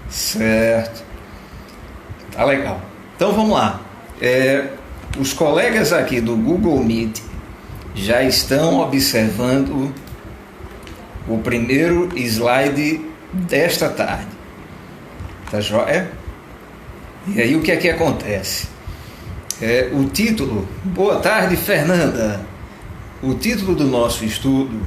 Certo. Tá legal. Então vamos lá. Os colegas aqui do Google Meet já estão observando o primeiro slide desta tarde. Tá joia? E aí o que é que acontece? O título, boa tarde, Fernanda. O título do nosso estudo,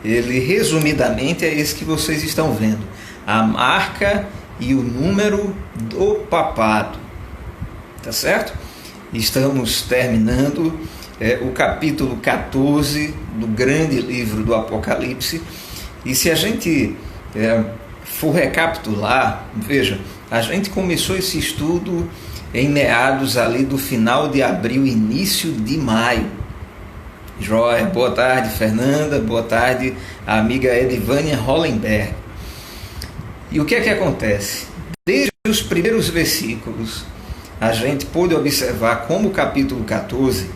ele resumidamente é esse que vocês estão vendo: a marca e o número do papado. Tá certo? Estamos terminando o capítulo 14 do grande livro do Apocalipse. E se a gente for recapitular, veja, a gente começou esse estudo em meados ali do final de abril, início de maio. Joia, boa tarde, Fernanda, boa tarde, a amiga Edivânia Hollenberg. E o que é que acontece? Desde os primeiros versículos, a gente pôde observar como o capítulo 14,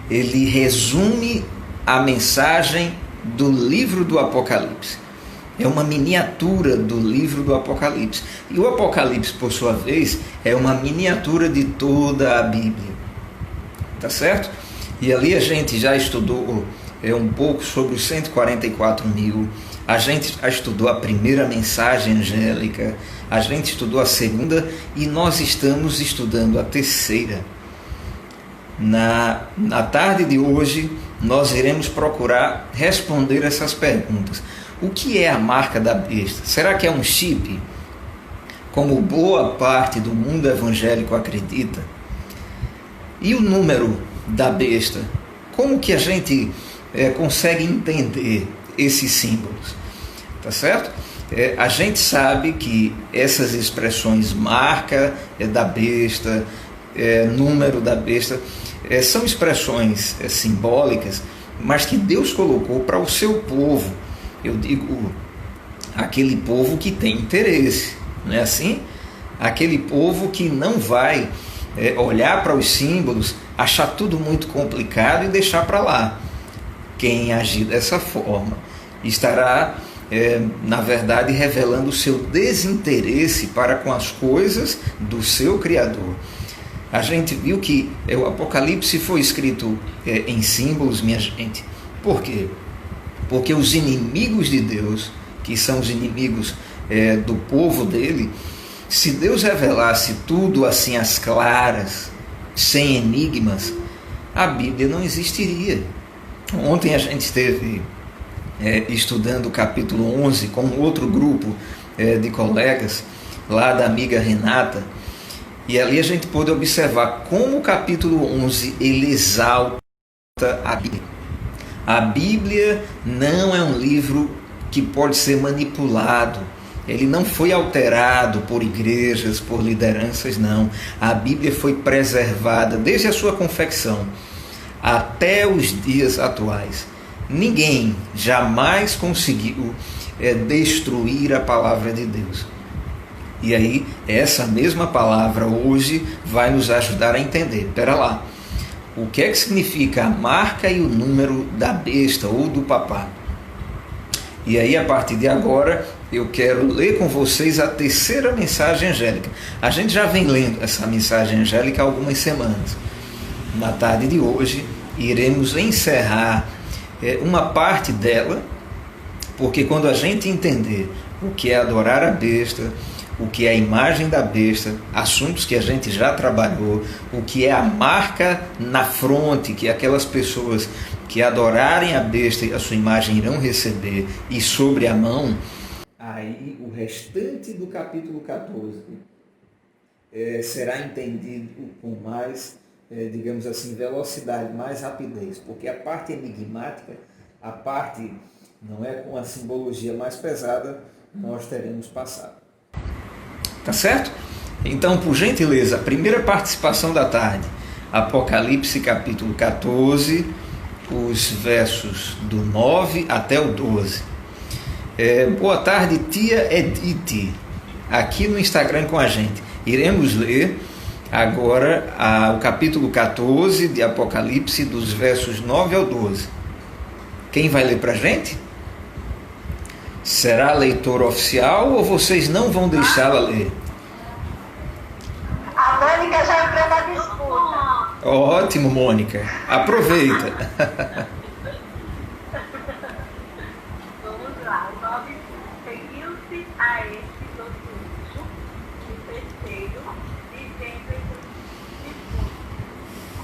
ele resume a mensagem do livro do Apocalipse. É uma miniatura do livro do Apocalipse. E o Apocalipse, por sua vez, é uma miniatura de toda a Bíblia. Tá certo? E ali a gente já estudou um pouco sobre os 144.000. A gente já estudou a primeira mensagem angélica. A gente estudou a segunda e nós estamos estudando a terceira. Na tarde de hoje, nós iremos procurar responder essas perguntas. O que é a marca da besta? Será que é um chip, como boa parte do mundo evangélico acredita? E o número da besta? Como que a gente consegue entender esses símbolos? Tá certo? A gente sabe que essas expressões marca da besta, número da besta, são expressões simbólicas, mas que Deus colocou para o seu povo. Eu digo, aquele povo que tem interesse, não é assim? Aquele povo que não vai olhar para os símbolos, achar tudo muito complicado e deixar para lá. Quem agir dessa forma estará, na verdade, revelando o seu desinteresse para com as coisas do seu Criador. A gente viu que o Apocalipse foi escrito em símbolos, minha gente. Por quê? Porque os inimigos de Deus, que são os inimigos do povo dele, se Deus revelasse tudo assim às claras, sem enigmas, a Bíblia não existiria. Ontem a gente esteve estudando o capítulo 11 com outro grupo de colegas, lá da amiga Renata, e ali a gente pôde observar como o capítulo 11 ele exalta a Bíblia. A Bíblia não é um livro que pode ser manipulado. Ele não foi alterado por igrejas, por lideranças, não. A Bíblia foi preservada desde a sua confecção até os dias atuais. Ninguém jamais conseguiu destruir a palavra de Deus. E aí, essa mesma palavra hoje vai nos ajudar a entender. Espera lá. O que é que significa a marca e o número da besta ou do papado? E aí, a partir de agora, eu quero ler com vocês a terceira mensagem angélica. A gente já vem lendo essa mensagem angélica há algumas semanas. Na tarde de hoje, iremos encerrar uma parte dela, porque quando a gente entender o que é adorar a besta, o que é a imagem da besta, assuntos que a gente já trabalhou, o que é a marca na fronte, que aquelas pessoas que adorarem a besta e a sua imagem irão receber, e sobre a mão, aí o restante do capítulo 14 será entendido com mais, digamos assim, velocidade, mais rapidez, porque a parte enigmática, a parte não é com a simbologia mais pesada, nós teremos passado. Tá certo? Então, por gentileza, a primeira participação da tarde, Apocalipse capítulo 14, os versos do 9 até o 12. Boa tarde, tia Edith, aqui no Instagram com a gente. Iremos ler agora o capítulo 14 de Apocalipse, dos versos 9 ao 12. Quem vai ler para a gente? Será leitora oficial ou vocês não vão deixá-la ler? A Mônica já entrou na disputa. Ótimo, Mônica. Aproveita. Vamos lá. O nome seguiu-se a esse do último, o terceiro, dizendo em discurso: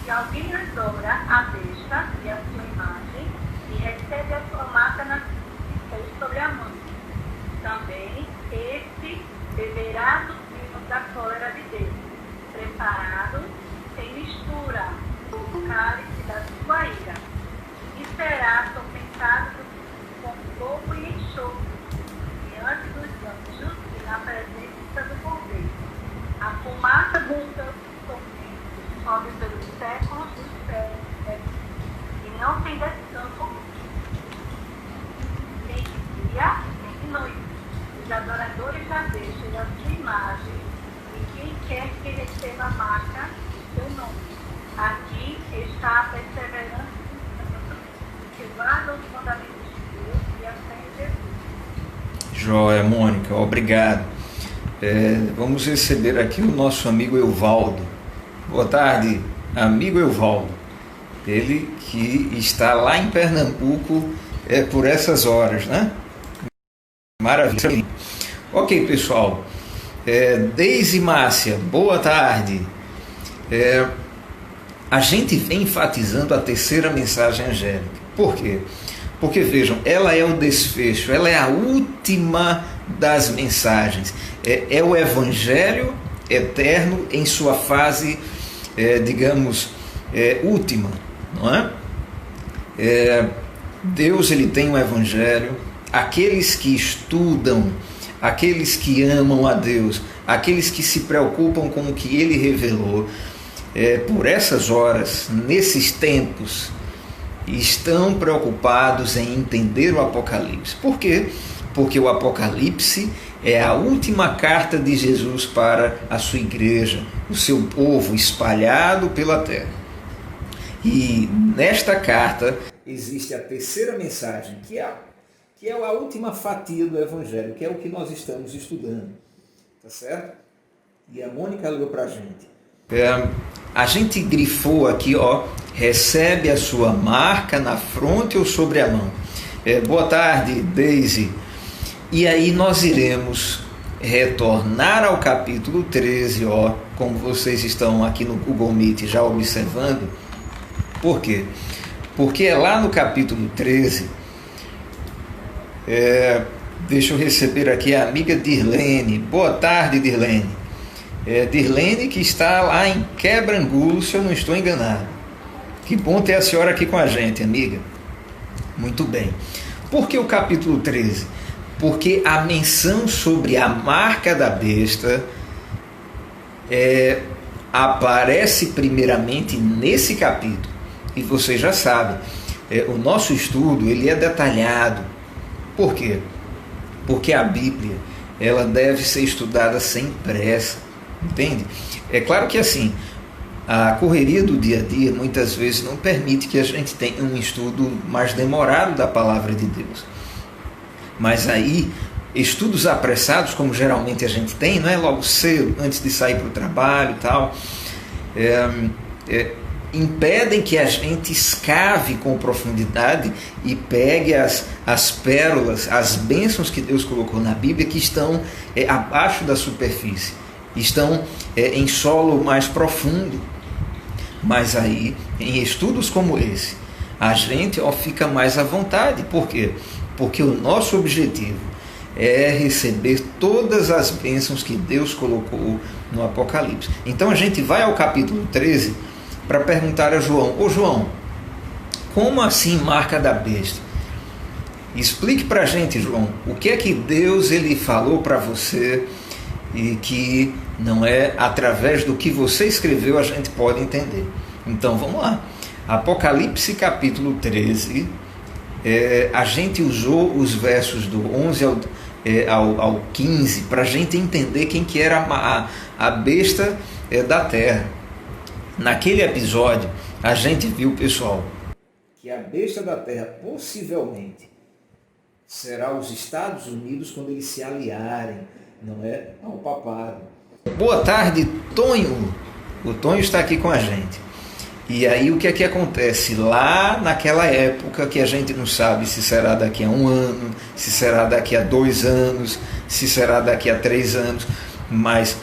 se alguém adora a besta e a sua imagem, e recebe a sua marca na sobre a mão, também esse beberá do vinho da cólera de Deus, preparado sem mistura, no cálice da sua ira, e será atormentado com fogo e enxofre, diante dos anjos e na presença do Cordeiro. A fumaça do seu tormento sobe pelos séculos dos séculos, e não tem descanso nem dia nem noite. Os adoradores da besta e da sua imagem, e quem quer que receba a marca do seu nome. Aqui está a perseverança que guarda os mandamentos de Deus e a fé em Jesus. Joia, Mônica, obrigado. Vamos receber aqui o nosso amigo Evaldo. Boa tarde, amigo Evaldo. Ele que está lá em Pernambuco por essas horas, né? Maravilha. Ok, pessoal. Deise Márcia, boa tarde. A gente vem enfatizando a terceira mensagem angélica. Por quê? Porque, vejam, ela é o desfecho, ela é a última das mensagens. É o Evangelho eterno em sua fase, digamos, última, não é? Deus, ele tem um Evangelho. Aqueles que estudam, aqueles que amam a Deus, aqueles que se preocupam com o que Ele revelou, por essas horas, nesses tempos, estão preocupados em entender o Apocalipse. Por quê? Porque o Apocalipse é a última carta de Jesus para a sua igreja, o seu povo espalhado pela terra. E nesta carta existe a terceira mensagem, que é a última fatia do Evangelho, que é o que nós estamos estudando. Tá certo? E a Mônica leu para a gente. A gente grifou aqui, recebe a sua marca na fronte ou sobre a mão. Boa tarde, Deise. E aí nós iremos retornar ao capítulo 13, como vocês estão aqui no Google Meet já observando. Por quê? Porque é lá no capítulo 13, deixa eu receber aqui a amiga Dirlene. Boa tarde, Dirlene. Dirlene, que está lá em Quebrangulo, se eu não estou enganado. Que bom ter a senhora aqui com a gente, amiga. Muito bem. Por que o capítulo 13? Porque a menção sobre a marca da besta aparece primeiramente nesse capítulo. E vocês já sabem, o nosso estudo ele é detalhado. Por quê? Porque a Bíblia ela deve ser estudada sem pressa, entende? É claro que assim, a correria do dia a dia muitas vezes não permite que a gente tenha um estudo mais demorado da palavra de Deus. Mas aí, estudos apressados, como geralmente a gente tem, não é logo cedo, antes de sair para o trabalho e tal, impedem que a gente escave com profundidade e pegue as pérolas, as bênçãos que Deus colocou na Bíblia, que estão abaixo da superfície, estão em solo mais profundo. Mas aí, em estudos como esse, a gente fica mais à vontade. Por quê? Porque o nosso objetivo é receber todas as bênçãos que Deus colocou no Apocalipse. Então a gente vai ao capítulo 13 para perguntar a João: Ô João, como assim marca da besta? Explique para a gente, João, o que é que Deus ele falou para você e que não é através do que você escreveu a gente pode entender. Então vamos lá. Apocalipse capítulo 13, a gente usou os versos do 11 ao 15 para a gente entender quem que era a besta da terra. Naquele episódio, a gente viu, pessoal, que a besta da terra possivelmente será os Estados Unidos quando eles se aliarem, não é, ao papado. Boa tarde, Tonho. O Tonho está aqui com a gente. E aí o que é que acontece? Lá naquela época que a gente não sabe se será daqui a 1 ano, se será daqui a 2 anos, se será daqui a 3 anos, mas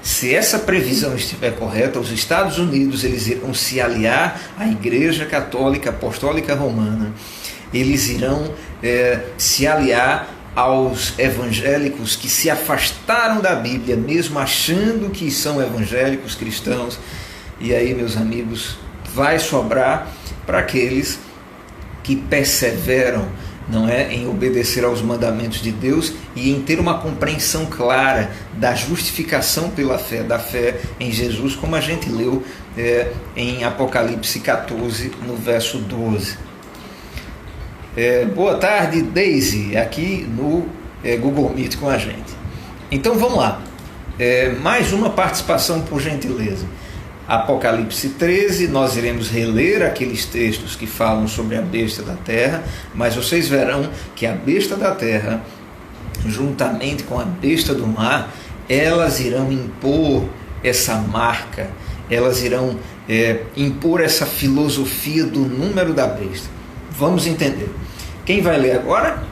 se essa previsão estiver correta, os Estados Unidos eles irão se aliar à Igreja Católica Apostólica Romana, eles irão se aliar aos evangélicos que se afastaram da Bíblia, mesmo achando que são evangélicos cristãos. E aí, meus amigos, vai sobrar para aqueles que perseveram, não é, em obedecer aos mandamentos de Deus e em ter uma compreensão clara da justificação pela fé, da fé em Jesus, como a gente leu em Apocalipse 14, no verso 12. Boa tarde, Daisy, aqui no Google Meet com a gente. Então vamos lá, mais uma participação, por gentileza. Apocalipse 13, nós iremos reler aqueles textos que falam sobre a besta da terra, mas vocês verão que a besta da terra, juntamente com a besta do mar, elas irão impor essa marca, elas irão impor essa filosofia do número da besta. Vamos entender. Quem vai ler agora?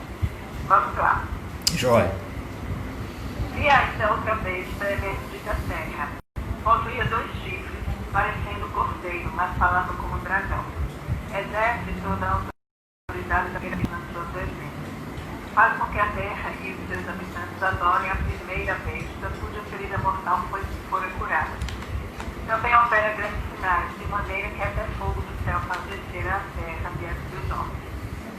Vamos lá. Jóia. Vi ainda outra besta emergir da terra. Possuía 2 chifres, parecendo cordeiro, mas falando como dragão. Exerce toda a autoridade daquele que lançou do evento. Faz com que a terra e os seus habitantes adorem a primeira besta, cuja ferida mortal fora curada. Também opera grandes sinais, de maneira que até fogo do céu faz descer à terra diante dos homens.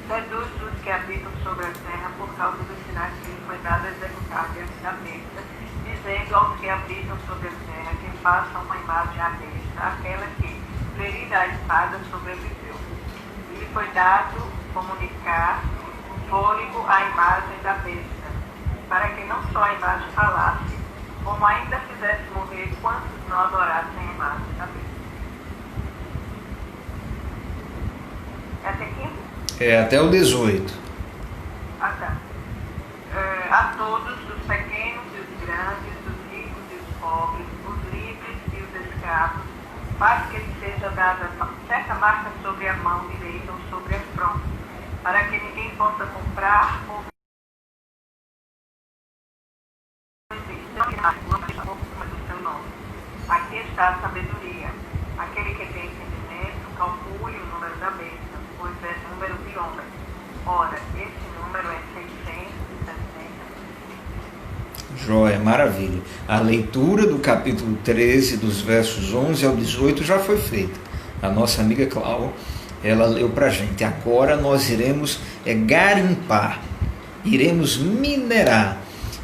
Seduz os que habitam sobre a terra por causa dos sinais que lhe foi dado a executar diante da besta, dizendo aos que habitam sobre a terra que façam uma imagem à besta, aquela que, ferida a espada, sobreviveu. Lhe foi dado comunicar fôlego à imagem da besta, para que não só a imagem falasse, como ainda fizesse morrer quantos não adorassem a imagem da besta. Até 15? Até o 18. Tá. A todos, os pequenos e os grandes, os ricos e os pobres, os livres e os escravos, faz que lhe seja dada certa marca sobre a mão direita ou sobre a fronte, para que ninguém possa comprar ou do seu nome. Aqui está a sabedoria. Aquele que tem entendimento, calcule o número da besta, pois é número de homem. Ora, esse número é 660. Joia, maravilha. A leitura do capítulo 13, dos versos 11 ao 18 já foi feita. A nossa amiga Cláudia, ela leu para a gente. Agora nós iremos garimpar, iremos minerar,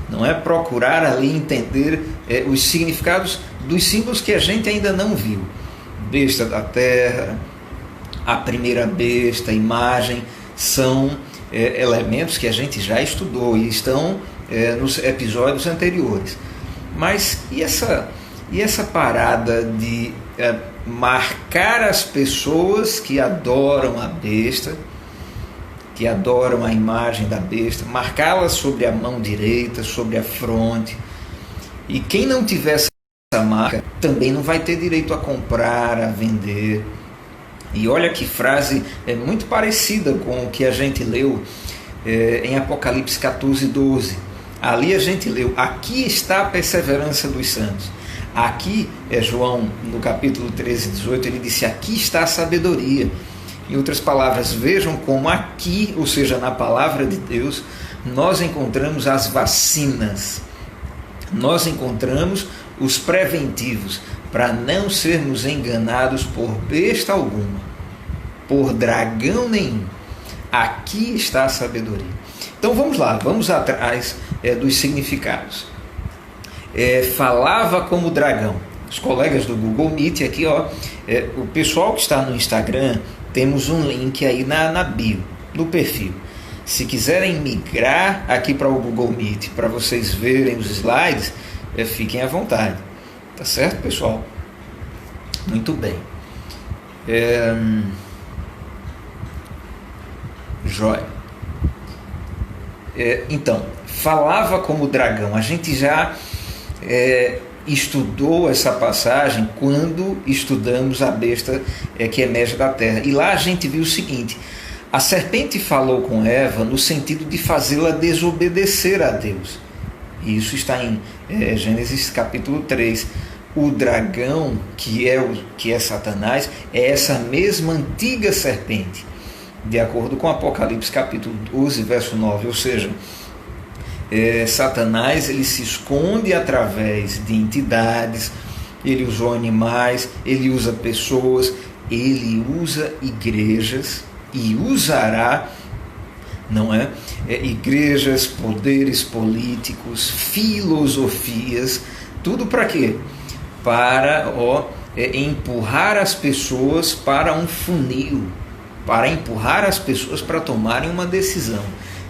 não é, procurar ali entender os significados dos símbolos que a gente ainda não viu. Besta da terra, a primeira besta, a imagem, são elementos que a gente já estudou e estão nos episódios anteriores. Mas e essa parada de marcar as pessoas que adoram a besta, que adoram a imagem da besta, marcá-las sobre a mão direita, sobre a fronte, e quem não tiver essa marca também não vai ter direito a comprar, a vender. E olha que frase muito parecida com o que a gente leu em Apocalipse 14, 12. Ali a gente leu: aqui está a perseverança dos santos. Aqui, João, no capítulo 13, 18, ele disse: aqui está a sabedoria. Em outras palavras, vejam como aqui, ou seja, na palavra de Deus, nós encontramos as vacinas, nós encontramos os preventivos para não sermos enganados por besta alguma, por dragão nenhum. Aqui está a sabedoria. Então vamos lá, vamos atrás dos significados. Falava como dragão. Os colegas do Google Meet aqui, o pessoal que está no Instagram, temos um link aí na bio, no perfil. Se quiserem migrar aqui para o Google Meet, para vocês verem os slides, fiquem à vontade. Tá certo, pessoal? Muito bem. Joia. Então, falava como dragão. A gente já estudou essa passagem quando estudamos a besta que emerge da terra. E lá a gente viu o seguinte: a serpente falou com Eva no sentido de fazê-la desobedecer a Deus. E isso está em Gênesis capítulo 3. O dragão, que é Satanás, é essa mesma antiga serpente, de acordo com Apocalipse capítulo 12, verso 9. Ou seja, Satanás, ele se esconde através de entidades, ele usou animais, ele usa pessoas, ele usa igrejas e usará, não é? Igrejas, poderes políticos, filosofias, tudo para quê? Para empurrar as pessoas para um funil, para empurrar as pessoas para tomarem uma decisão,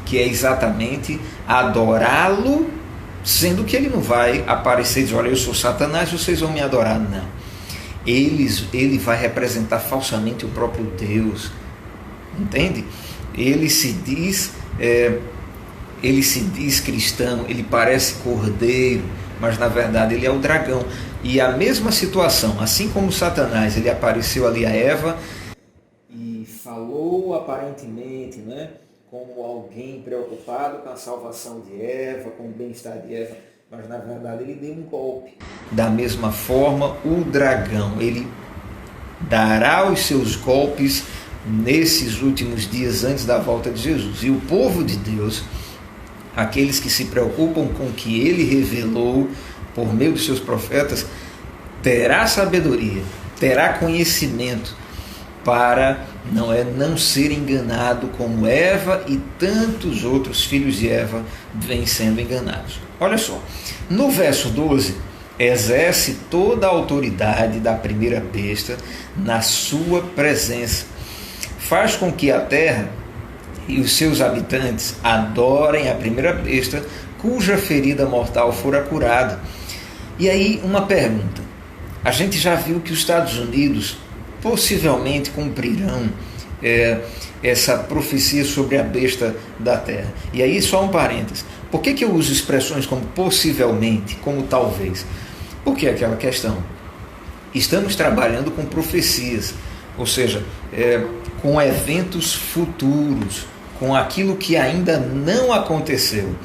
que é exatamente adorá-lo, sendo que ele não vai aparecer e dizer: olha, eu sou Satanás, vocês vão me adorar. Não. Ele vai representar falsamente o próprio Deus. Entende? Ele se diz cristão, ele parece cordeiro, mas na verdade ele é o dragão. E a mesma situação, assim como Satanás, ele apareceu ali a Eva e falou aparentemente, né, como alguém preocupado com a salvação de Eva, com o bem-estar de Eva, mas na verdade ele deu um golpe. Da mesma forma, o dragão, ele dará os seus golpes nesses últimos dias antes da volta de Jesus. E o povo de Deus, aqueles que se preocupam com o que ele revelou por meio dos seus profetas, terá sabedoria, terá conhecimento para não ser enganado como Eva e tantos outros filhos de Eva vêm sendo enganados. Olha só, no verso 12, exerce toda a autoridade da primeira besta na sua presença. Faz com que a terra e os seus habitantes adorem a primeira besta, cuja ferida mortal fora curada. E aí, uma pergunta. A gente já viu que os Estados Unidos possivelmente cumprirão essa profecia sobre a besta da terra. E aí, só um parênteses. Por que eu uso expressões como possivelmente, como talvez? Porque é aquela questão. Estamos trabalhando com profecias, ou seja, com eventos futuros, com aquilo que ainda não aconteceu.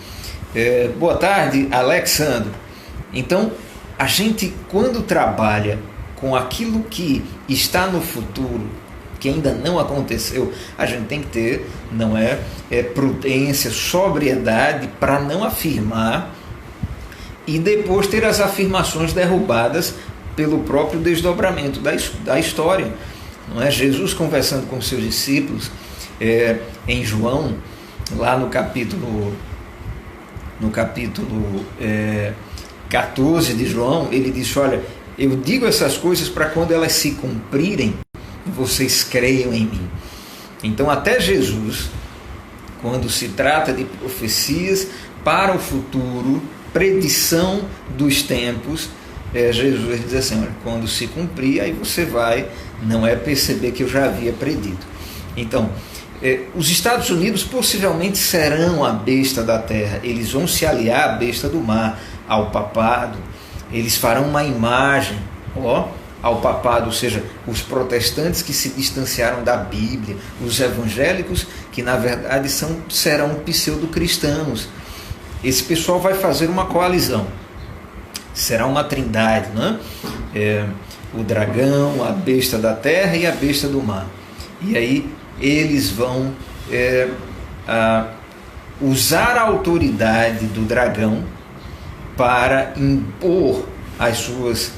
Boa tarde, Alexandre. Então, a gente, quando trabalha com aquilo que está no futuro, que ainda não aconteceu, a gente tem que ter, prudência, sobriedade para não afirmar e depois ter as afirmações derrubadas pelo próprio desdobramento da história. Não é? Jesus conversando com seus discípulos em João, lá no capítulo 14 de João, ele disse: olha, eu digo essas coisas para quando elas se cumprirem, vocês creiam em mim. Então até Jesus, quando se trata de profecias para o futuro, predição dos tempos, Jesus diz assim: olha, quando se cumprir, aí você vai perceber que eu já havia predito. Então, os Estados Unidos possivelmente serão a besta da terra, eles vão se aliar à besta do mar, ao papado, eles farão uma imagem ao papado, ou seja, os protestantes que se distanciaram da Bíblia, os evangélicos que na verdade serão pseudo-cristãos. Esse pessoal vai fazer uma coalizão, será uma trindade, não é? O dragão, a besta da terra e a besta do mar. E aí eles vão usar a autoridade do dragão para impor as suas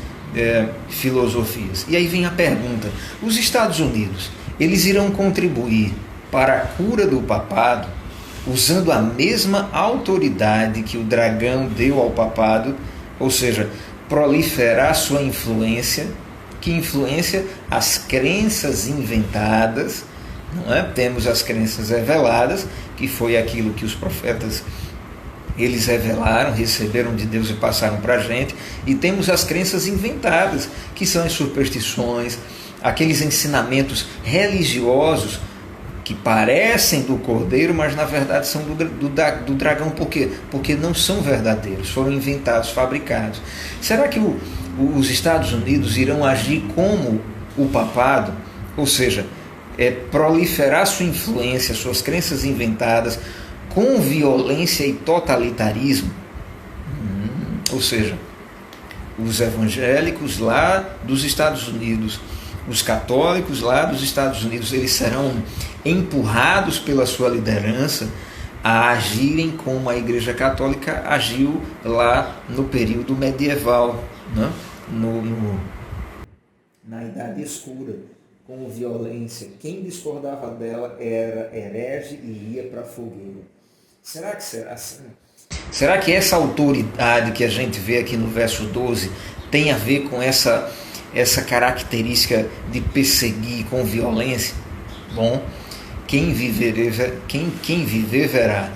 filosofias. E aí vem a pergunta: os Estados Unidos, eles irão contribuir para a cura do papado usando a mesma autoridade que o dragão deu ao papado, ou seja, proliferar sua influência? Que influência? As crenças inventadas, não é? Temos as crenças reveladas, que foi aquilo que os profetas eles revelaram, receberam de Deus e passaram para a gente, e temos as crenças inventadas, que são as superstições, aqueles ensinamentos religiosos que parecem do cordeiro, mas na verdade são do dragão. Por quê? Porque não são verdadeiros, foram inventados, fabricados. Será que os Estados Unidos irão agir como o papado? Ou seja, proliferar sua influência, suas crenças inventadas com violência e totalitarismo? Ou seja, os evangélicos lá dos Estados Unidos, os católicos lá dos Estados Unidos, eles serão empurrados pela sua liderança a agirem como a Igreja Católica agiu lá no período medieval, né? Na Idade Escura, com violência. Quem discordava dela era herege e ia para a fogueira. Será que será assim? Será que essa autoridade que a gente vê aqui no verso 12 tem a ver com essa característica de perseguir com violência? Bom, quem viver verá.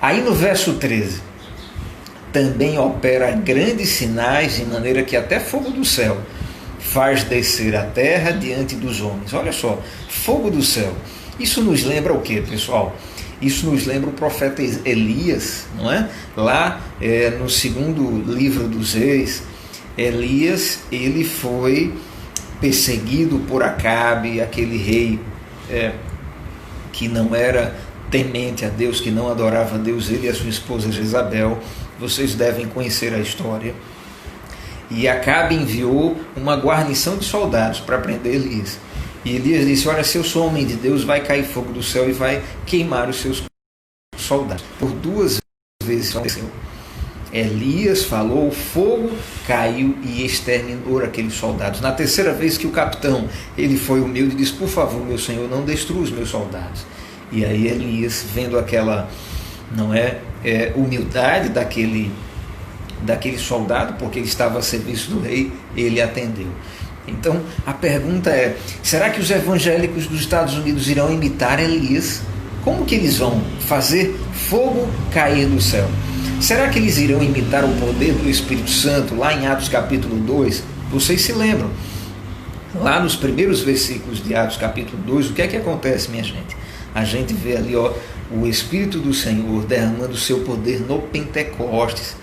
Aí no verso 13, também opera grandes sinais, de maneira que até fogo do céu faz descer a terra diante dos homens. Olha só, fogo do céu. Isso nos lembra o que, pessoal? Isso nos lembra o profeta Elias, não é? Lá no segundo livro dos Reis, Elias, ele foi perseguido por Acabe, aquele rei que não era temente a Deus, que não adorava a Deus, ele e a sua esposa Jezabel. Vocês devem conhecer a história. E Acabe enviou uma guarnição de soldados para prender Elias. E Elias disse: olha, se eu sou homem de Deus, vai cair fogo do céu e vai queimar os seus soldados. Por 2 vezes aconteceu. Elias falou, o fogo caiu e exterminou aqueles soldados. Na 3ª vez que o capitão, ele foi humilde e disse: por favor, meu senhor, não destrua os meus soldados. E aí Elias, vendo aquela humildade daquele soldado, porque ele estava a serviço do rei, ele atendeu. Então a pergunta é: será que os evangélicos dos Estados Unidos irão imitar Elias? Como que eles vão fazer fogo cair do céu? Será que eles irão imitar o poder do Espírito Santo lá em Atos capítulo 2? Vocês se lembram? Lá nos primeiros versículos de Atos capítulo 2, o que é que acontece, minha gente? A gente vê ali o Espírito do Senhor derramando o seu poder no Pentecostes.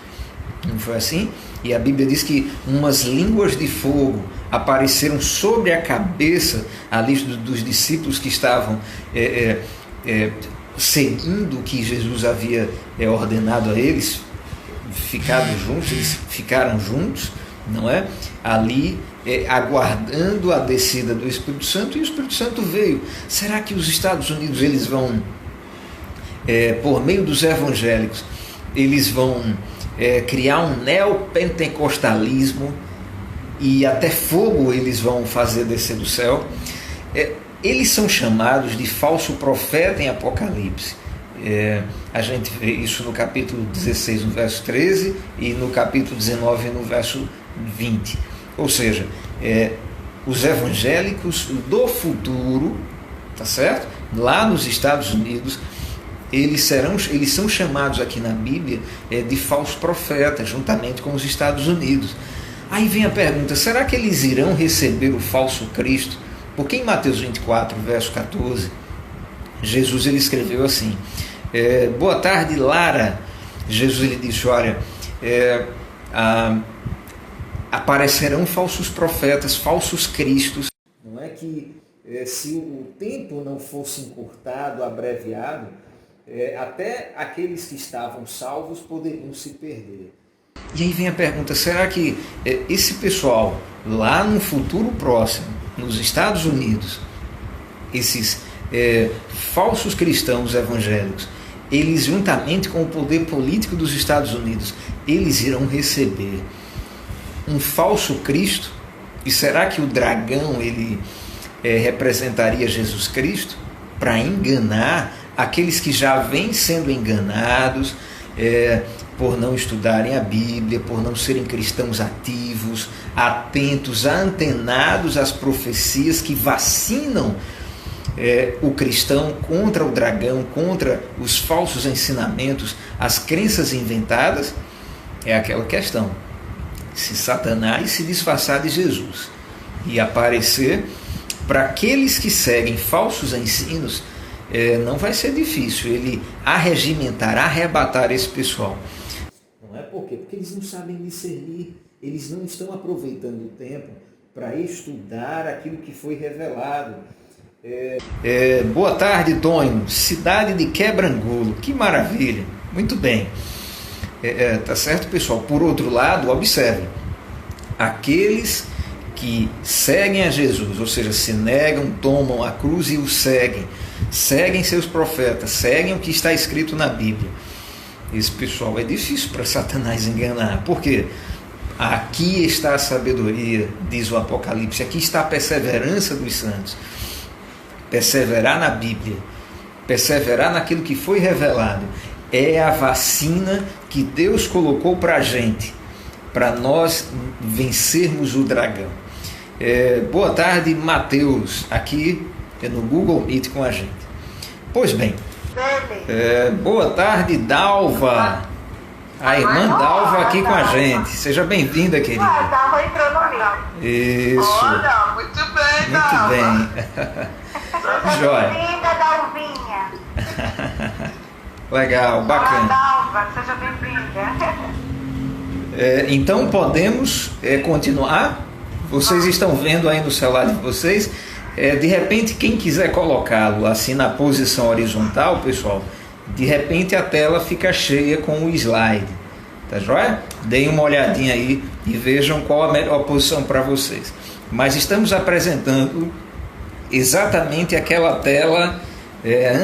Não foi assim? E a Bíblia diz que umas línguas de fogo apareceram sobre a cabeça ali dos discípulos que estavam seguindo o que Jesus havia ordenado a eles, eles ficaram juntos, não é? Ali aguardando a descida do Espírito Santo, e o Espírito Santo veio. Será que os Estados Unidos eles vão, por meio dos evangélicos, eles vão criar um neopentecostalismo e até fogo eles vão fazer descer do céu? Eles são chamados de falso profeta em Apocalipse. A gente vê isso no capítulo 16, no verso 13, e no capítulo 19, no verso 20. Ou seja, os evangélicos do futuro, tá certo? Lá nos Estados Unidos, eles são chamados aqui na Bíblia de falsos profetas, juntamente com os Estados Unidos. Aí vem a pergunta: será que eles irão receber o falso Cristo? Porque em Mateus 24, verso 14, Jesus ele escreveu assim: boa tarde, Lara. Jesus ele disse: olha, aparecerão falsos profetas, falsos cristos. Não é que se o tempo não fosse encurtado, abreviado, até aqueles que estavam salvos poderiam se perder. E aí vem a pergunta: será que esse pessoal lá no futuro próximo, nos Estados Unidos, esses falsos cristãos evangélicos, eles juntamente com o poder político dos Estados Unidos, eles irão receber um falso Cristo? E será que o dragão ele representaria Jesus Cristo para enganar aqueles que já vêm sendo enganados por não estudarem a Bíblia, por não serem cristãos ativos, atentos, antenados às profecias que vacinam o cristão contra o dragão, contra os falsos ensinamentos, as crenças inventadas? É aquela questão: se Satanás se disfarçar de Jesus e aparecer para aqueles que seguem falsos ensinos, não vai ser difícil ele arregimentar, arrebatar esse pessoal. Não é por quê? Porque eles não sabem discernir, eles não estão aproveitando o tempo para estudar aquilo que foi revelado. Boa tarde, Tonho, cidade de Quebrangulo, que maravilha, muito bem. Tá certo, pessoal? Por outro lado, observe, aqueles que seguem a Jesus, ou seja, se negam, tomam a cruz e o seguem seus profetas, seguem o que está escrito na Bíblia. Esse pessoal é difícil para Satanás enganar. Por quê? Aqui está a sabedoria, diz o Apocalipse, aqui está a perseverança dos santos. Perseverar na Bíblia, perseverar naquilo que foi revelado, é a vacina que Deus colocou para a gente, para nós vencermos o dragão. Boa tarde, Mateus, aqui no Google Meet com a gente. Pois bem, boa tarde, Dalva, a irmã Dalva aqui com a gente. Seja bem-vinda, querida. Dalva entrou no meio. Isso. Olha, muito bem, Dalva. Muito bem. Seja bem-vinda, Dalvinha. Legal, bacana. Dalva, seja bem-vinda. Então podemos continuar. Vocês estão vendo aí no celular de vocês. De repente, quem quiser colocá-lo assim na posição horizontal, pessoal, de repente a tela fica cheia com o slide. Tá joia? Deem uma olhadinha aí e vejam qual a melhor posição para vocês. Mas estamos apresentando exatamente aquela tela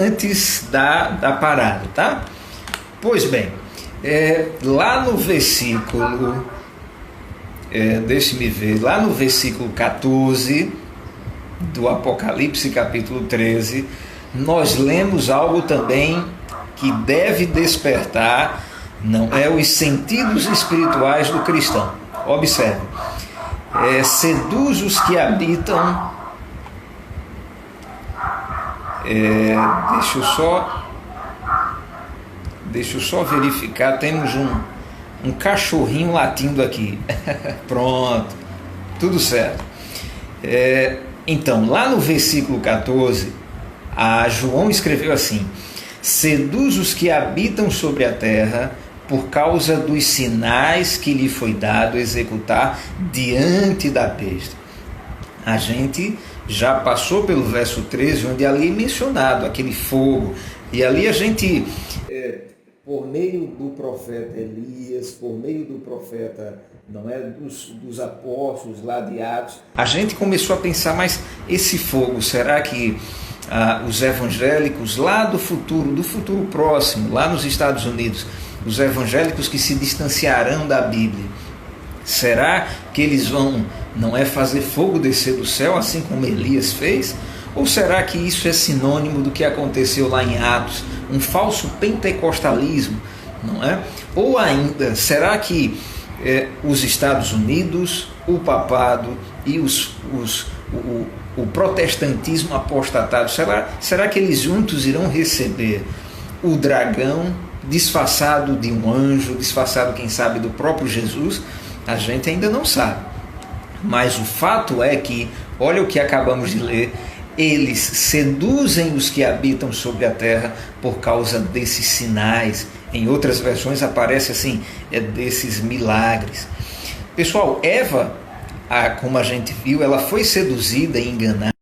antes da parada, tá? Pois bem, lá no versículo, deixe-me ver, lá no versículo 14 do Apocalipse capítulo 13, nós lemos algo também que deve despertar, não é, os sentidos espirituais do cristão. Observe, seduz os que habitam, deixa eu só verificar, temos um cachorrinho latindo aqui. Pronto, tudo certo. Então, lá no versículo 14, João escreveu assim: seduz os que habitam sobre a terra por causa dos sinais que lhe foi dado executar diante da besta. A gente já passou pelo verso 13, onde ali é mencionado aquele fogo, e ali a gente, por meio do profeta Elias, por meio do profeta, não é, dos apóstolos lá de Atos, a gente começou a pensar, mas esse fogo, será que os evangélicos lá do futuro próximo, lá nos Estados Unidos, os evangélicos que se distanciarão da Bíblia, será que eles vão, não é, fazer fogo descer do céu, assim como Elias fez? Ou será que isso é sinônimo do que aconteceu lá em Atos, um falso pentecostalismo, não é? Ou ainda, será que os Estados Unidos, o papado e o protestantismo apostatado, será que eles juntos irão receber o dragão disfarçado de um anjo, disfarçado, quem sabe, do próprio Jesus? A gente ainda não sabe. Mas o fato é que, olha o que acabamos de ler, eles seduzem os que habitam sobre a terra por causa desses sinais. Em outras versões aparece assim, desses milagres. Pessoal, Eva, como a gente viu, ela foi seduzida e enganada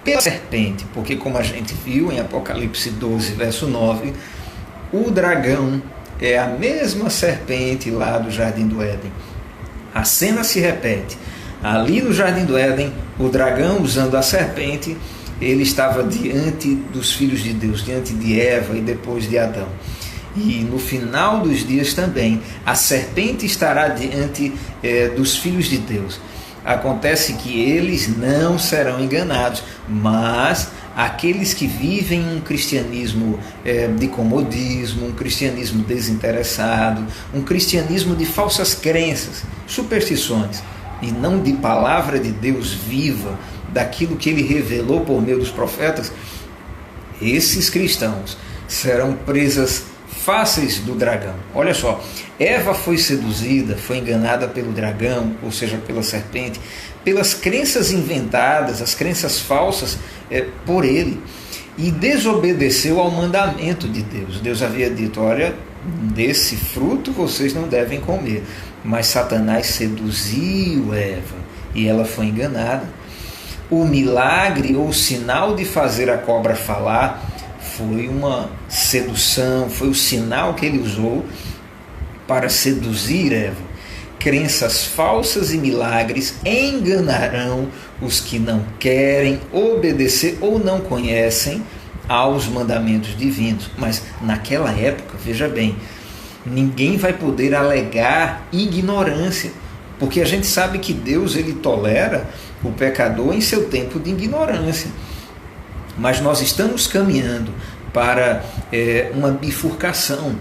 pela serpente, porque como a gente viu em Apocalipse 12, verso 9, o dragão é a mesma serpente lá do Jardim do Éden. A cena se repete. Ali no Jardim do Éden, o dragão, usando a serpente, ele estava diante dos filhos de Deus, diante de Eva e depois de Adão. E no final dos dias também, a serpente estará diante dos filhos de Deus. Acontece que eles não serão enganados, mas aqueles que vivem um cristianismo de comodismo, um cristianismo desinteressado, um cristianismo de falsas crenças, superstições, e não de palavra de Deus viva, daquilo que ele revelou por meio dos profetas, esses cristãos serão presas fáceis do dragão. Olha só, Eva foi seduzida, foi enganada pelo dragão, ou seja, pela serpente, pelas crenças inventadas, as crenças falsas por ele, e desobedeceu ao mandamento de Deus. Deus havia dito, olha, desse fruto vocês não devem comer, mas Satanás seduziu Eva e ela foi enganada. O milagre ou o sinal de fazer a cobra falar foi uma sedução, foi o sinal que ele usou para seduzir Eva. Crenças falsas e milagres enganarão os que não querem obedecer ou não conhecem aos mandamentos divinos. Mas naquela época, veja bem, ninguém vai poder alegar ignorância, porque a gente sabe que Deus ele tolera o pecador em seu tempo de ignorância. Mas nós estamos caminhando para uma bifurcação.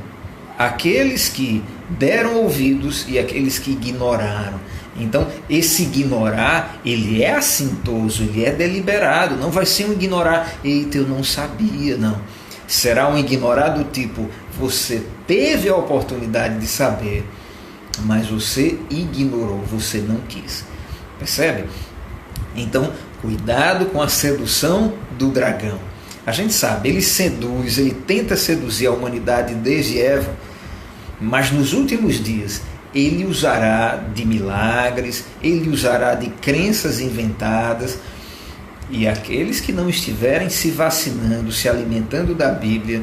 Aqueles que deram ouvidos e aqueles que ignoraram. Então, esse ignorar, ele é assintoso, ele é deliberado. Não vai ser um ignorar, eita, eu não sabia, não. Será um ignorar do tipo, você teve a oportunidade de saber, mas você ignorou, você não quis. Percebe? Então, cuidado com a sedução do dragão. A gente sabe, ele seduz, ele tenta seduzir a humanidade desde Eva, mas nos últimos dias ele usará de milagres, ele usará de crenças inventadas, e aqueles que não estiverem se vacinando, se alimentando da Bíblia,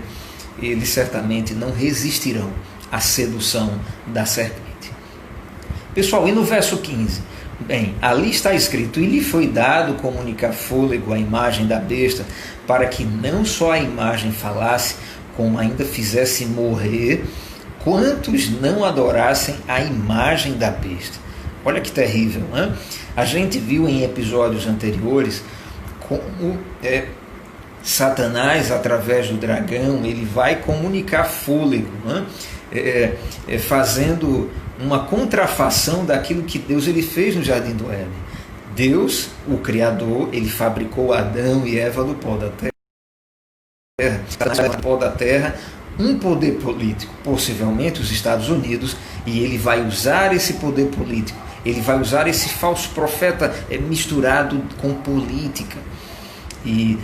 eles certamente não resistirão à sedução da serpente. Pessoal, e no verso 15? Bem, ali está escrito, e lhe foi dado comunicar fôlego à imagem da besta, para que não só a imagem falasse, como ainda fizesse morrer quantos não adorassem a imagem da besta. Olha que terrível, né? A gente viu em episódios anteriores como Satanás, através do dragão, ele vai comunicar fôlego, né? Fazendo uma contrafação daquilo que Deus ele fez no Jardim do Éden. Deus, o Criador, ele fabricou Adão e Eva do pó da terra, do pó da terra, um poder político, possivelmente os Estados Unidos, e ele vai usar esse poder político, ele vai usar esse falso profeta misturado com política. E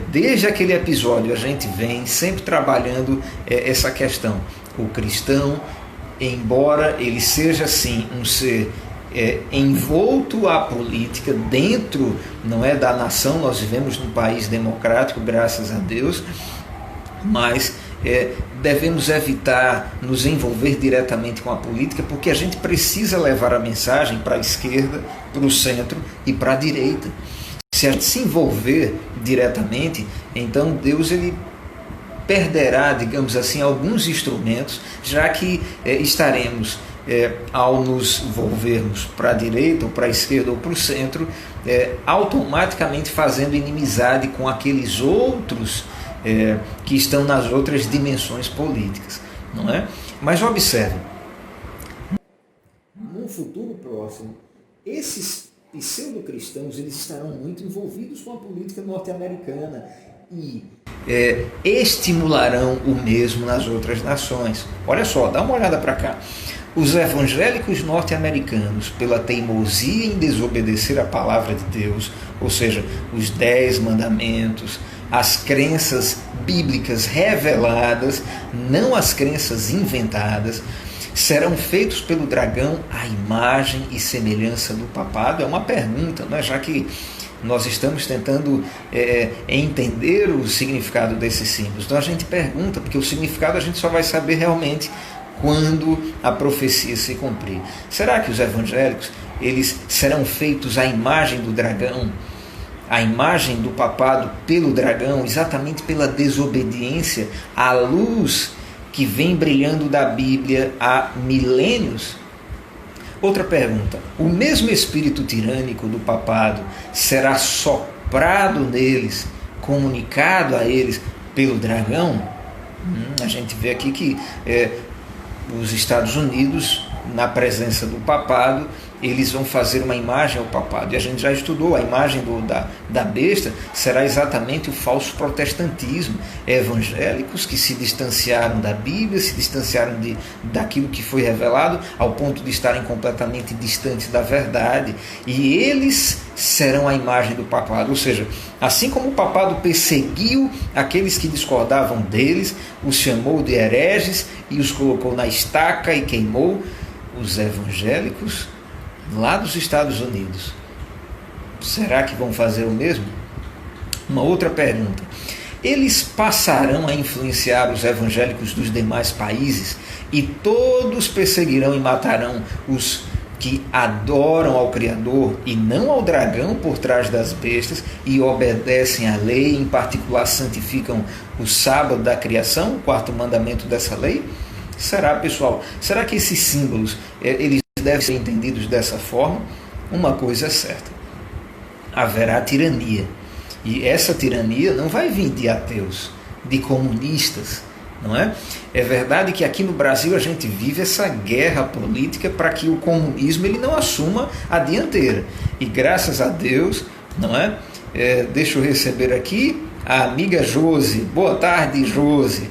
desde aquele episódio a gente vem sempre trabalhando essa questão. O cristão, embora ele seja sim um ser envolto à política dentro, não é, da nação, nós vivemos num país democrático, graças a Deus, mas devemos evitar nos envolver diretamente com a política, porque a gente precisa levar a mensagem para a esquerda, para o centro e para a direita. Se a gente se envolver diretamente, então Deus ele perderá, digamos assim, alguns instrumentos, já que estaremos, ao nos volvermos para a direita, ou para a esquerda, ou para o centro, automaticamente fazendo inimizade com aqueles outros que estão nas outras dimensões políticas, não é? Mas observe, num futuro próximo, esses pseudo-cristãos eles estarão muito envolvidos com a política norte-americana e estimularão o mesmo nas outras nações. Olha só, dá uma olhada para cá. Os evangélicos norte-americanos, pela teimosia em desobedecer a palavra de Deus, ou seja, os 10 mandamentos, as crenças bíblicas reveladas, não as crenças inventadas, serão feitos pelo dragão à imagem e semelhança do papado? É uma pergunta, não é? Já que nós estamos tentando entender o significado desses símbolos. Então a gente pergunta, porque o significado a gente só vai saber realmente quando a profecia se cumprir. Será que os evangélicos eles serão feitos à imagem do dragão, à imagem do papado pelo dragão, exatamente pela desobediência à luz que vem brilhando da Bíblia há milênios? Outra pergunta, o mesmo espírito tirânico do papado será soprado neles, comunicado a eles pelo dragão? A gente vê aqui que os Estados Unidos, na presença do papado, eles vão fazer uma imagem ao papado. E a gente já estudou, a imagem da besta será exatamente o falso protestantismo. Evangélicos que se distanciaram da Bíblia, se distanciaram daquilo que foi revelado, ao ponto de estarem completamente distantes da verdade. E eles serão a imagem do papado. Ou seja, assim como o papado perseguiu aqueles que discordavam deles, os chamou de hereges e os colocou na estaca e queimou, os evangélicos lá dos Estados Unidos, será que vão fazer o mesmo? Uma outra pergunta: eles passarão a influenciar os evangélicos dos demais países e todos perseguirão e matarão os que adoram ao Criador e não ao dragão por trás das bestas e obedecem à lei, em particular santificam o sábado da criação, o quarto mandamento dessa lei? Será, pessoal? Será que esses símbolos eles devem ser entendidos dessa forma? Uma coisa é certa: haverá tirania. E essa tirania não vai vir de ateus, de comunistas, não é? É verdade que aqui no Brasil a gente vive essa guerra política para que o comunismo ele não assuma a dianteira. E graças a Deus, não é? Deixa eu receber aqui a amiga Josi. Boa tarde, Josi.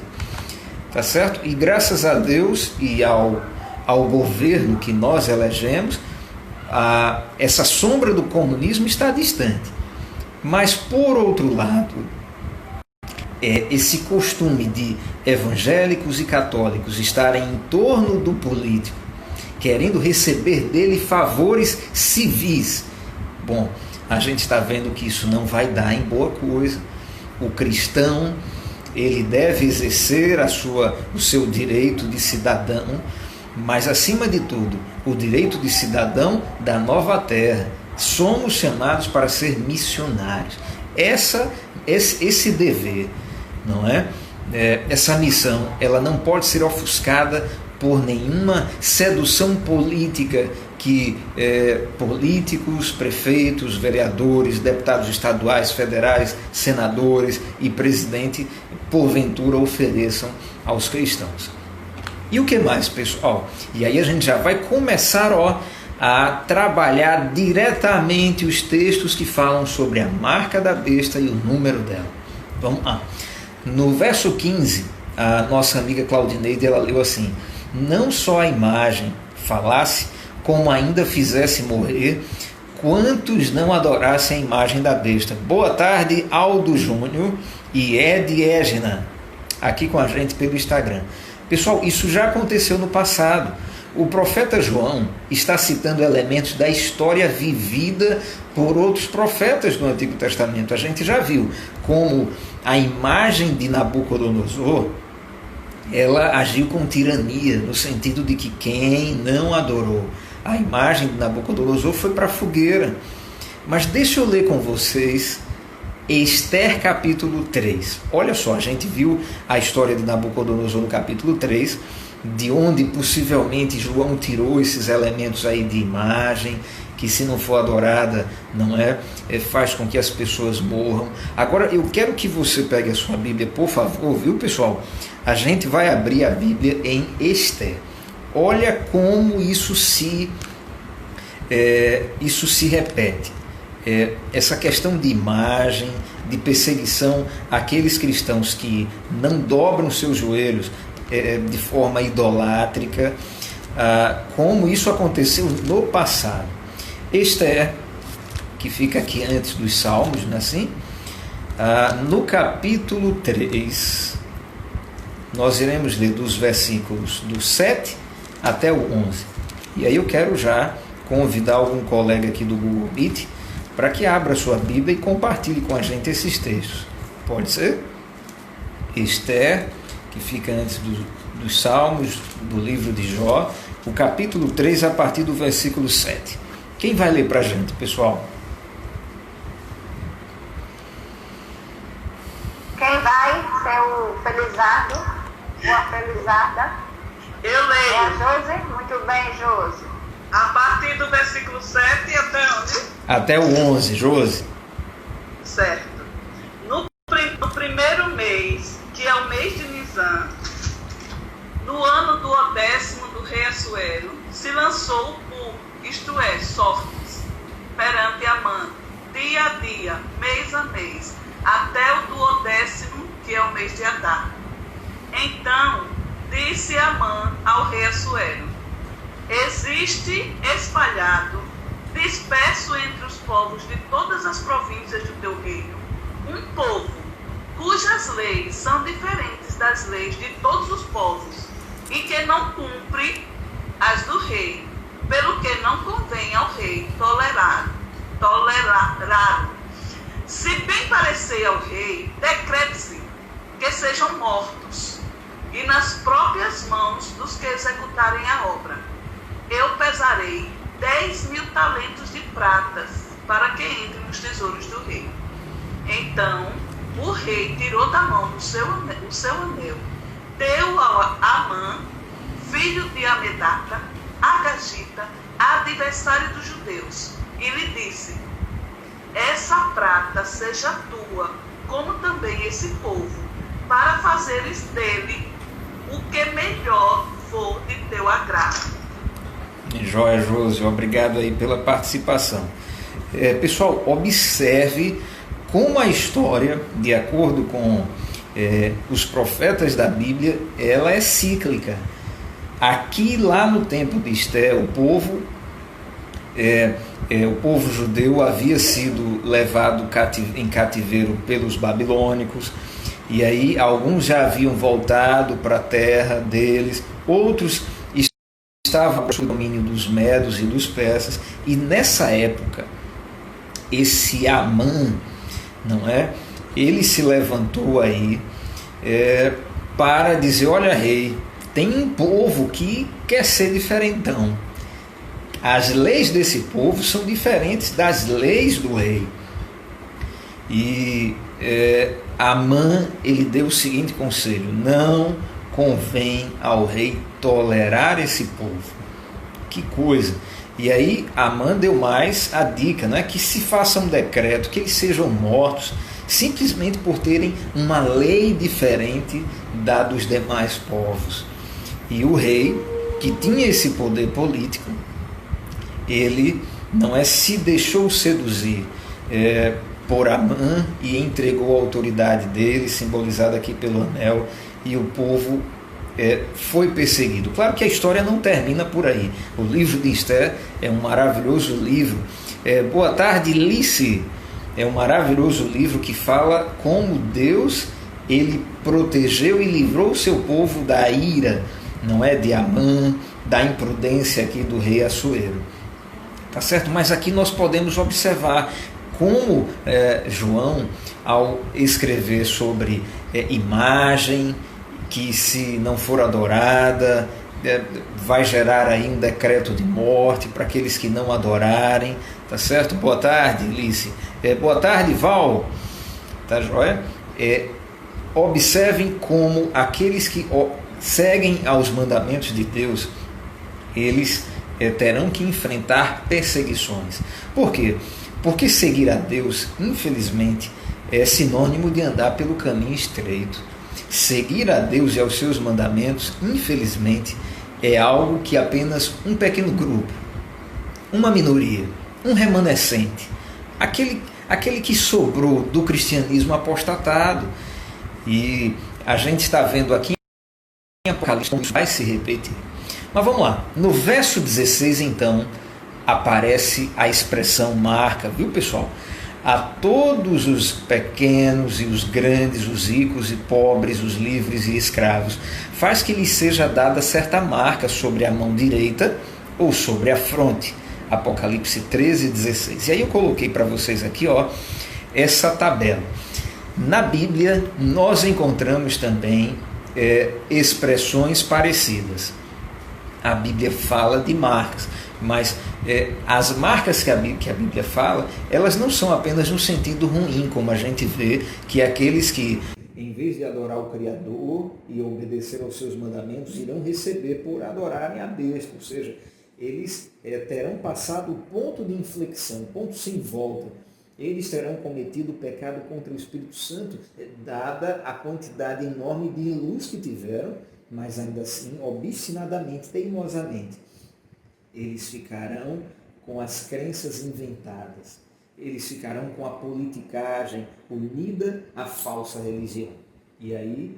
Tá certo? E graças a Deus e ao governo que nós elegemos, essa sombra do comunismo está distante. Mas, por outro lado, esse costume de evangélicos e católicos estarem em torno do político, querendo receber dele favores civis, bom, a gente está vendo que isso não vai dar em boa coisa. O cristão, ele deve exercer o seu direito de cidadão, mas, acima de tudo, o direito de cidadão da nova terra. Somos chamados para ser missionários. Esse dever, não é? Essa missão, ela não pode ser ofuscada por nenhuma sedução política que políticos, prefeitos, vereadores, deputados estaduais, federais, senadores e presidente, porventura, ofereçam aos cristãos. E o que mais, pessoal? E aí a gente já vai começar a trabalhar diretamente os textos que falam sobre a marca da besta e o número dela. Vamos lá. No verso 15, a nossa amiga Claudineide, ela leu assim: não só a imagem falasse, como ainda fizesse morrer quantos não adorassem a imagem da besta. Boa tarde, Aldo Júnior e Ed Egna, aqui com a gente pelo Instagram. Pessoal, isso já aconteceu no passado. O profeta João está citando elementos da história vivida por outros profetas do Antigo Testamento. A gente já viu como a imagem de Nabucodonosor, ela agiu com tirania, no sentido de que quem não adorou a imagem de Nabucodonosor foi para a fogueira. Mas deixa eu ler com vocês Esther capítulo 3. Olha só, a gente viu a história de Nabucodonosor no capítulo 3, de onde possivelmente João tirou esses elementos aí de imagem, que se não for adorada, não faz com que as pessoas morram. Agora eu quero que você pegue a sua Bíblia, por favor, viu, pessoal? A gente vai abrir a Bíblia em Esther. Olha como isso se repete. Essa questão de imagem, de perseguição àqueles cristãos que não dobram seus joelhos de forma idolátrica, como isso aconteceu no passado. Esther, que fica aqui antes dos Salmos, não é assim? No capítulo 3, nós iremos ler dos versículos do 7 até o 11. E aí eu quero já convidar algum colega aqui do Google Meet para que abra sua Bíblia e compartilhe com a gente esses textos. Pode ser? Esther, que fica antes dos Salmos, do livro de Jó, o capítulo 3, a partir do versículo 7. Quem vai ler para a gente, pessoal? Quem vai ser o Felizardo? Ou a Felizarda? Eu leio. É a Josi? Muito bem, Josi. A partir do versículo 7 até onde? Até o 11, Josi. Certo. No primeiro mês, que é o mês de Nisan, no ano do 10º do rei Assuero, se lançou por isto é, sofres, perante Amã, dia a dia, mês a mês, até o 12º, que é o mês de Adar. Então disse Amã ao rei Assuero: existe espalhado, disperso entre os povos de todas as províncias do teu reino, um povo cujas leis são diferentes das leis de todos os povos, e que não cumpre as do rei, pelo que não convém ao rei tolerá-lo. Se bem parecer ao rei, decrete-se que sejam mortos, e nas próprias mãos dos que executarem a obra. Eu pesarei 10.000 talentos de pratas para que entre nos tesouros do rei. Então o rei tirou da mão o seu anel, deu a Amã, filho de Amedata, Agagita, adversário dos judeus, e lhe disse: essa prata seja tua, como também esse povo, para fazeres dele o que melhor for de teu agrado. Joia, Josi, obrigado aí pela participação. Pessoal, observe como a história, de acordo com os profetas da Bíblia, ela é cíclica. Aqui, lá no tempo de Esther, o povo judeu havia sido levado em cativeiro pelos babilônicos, e aí alguns já haviam voltado para a terra deles, outros estavam sob o domínio dos medos e dos persas, e nessa época, esse Amã, não é? Ele se levantou aí para dizer: olha, rei, tem um povo que quer ser diferentão. As leis desse povo são diferentes das leis do rei. E Amã, ele deu o seguinte conselho: não convém ao rei tolerar esse povo. Que coisa! E aí Amã deu mais a dica, não é, que se faça um decreto, que eles sejam mortos, simplesmente por terem uma lei diferente da dos demais povos. E o rei, que tinha esse poder político, ele se deixou seduzir por Amã e entregou a autoridade dele, simbolizada aqui pelo anel, e o povo foi perseguido. Claro que a história não termina por aí. O livro de Esther é um maravilhoso livro. Boa tarde, Lice. É um maravilhoso livro que fala como Deus, ele protegeu e livrou o seu povo da ira, não é, de Amã, da imprudência aqui do rei Assuero. Tá certo? Mas aqui nós podemos observar como João, ao escrever sobre imagem, que se não for adorada, vai gerar aí um decreto de morte para aqueles que não adorarem, tá certo? Boa tarde, Lice. Boa tarde, Val. Tá joia? Observem como aqueles que seguem aos mandamentos de Deus, eles terão que enfrentar perseguições. Por quê? Porque seguir a Deus, infelizmente, é sinônimo de andar pelo caminho estreito. Seguir a Deus e aos seus mandamentos, infelizmente, é algo que apenas um pequeno grupo, uma minoria, um remanescente, aquele que sobrou do cristianismo apostatado. E a gente está vendo aqui em Apocalipse, isso vai se repetir. Mas vamos lá, no verso 16 então, aparece a expressão marca, viu, pessoal? A todos os pequenos e os grandes, os ricos e pobres, os livres e escravos, faz que lhes seja dada certa marca sobre a mão direita ou sobre a fronte. Apocalipse 13, 16. E aí eu coloquei para vocês aqui, essa tabela. Na Bíblia nós encontramos também expressões parecidas. A Bíblia fala de marcas, mas as marcas que a Bíblia fala, elas não são apenas no sentido ruim, como a gente vê que aqueles que, em vez de adorar o Criador e obedecer aos seus mandamentos, irão receber por adorarem a besta, ou seja, eles terão passado o ponto de inflexão, ponto sem volta. Eles terão cometido o pecado contra o Espírito Santo, dada a quantidade enorme de luz que tiveram, mas ainda assim, obstinadamente, teimosamente, eles ficarão com as crenças inventadas. Eles ficarão com a politicagem unida à falsa religião. E aí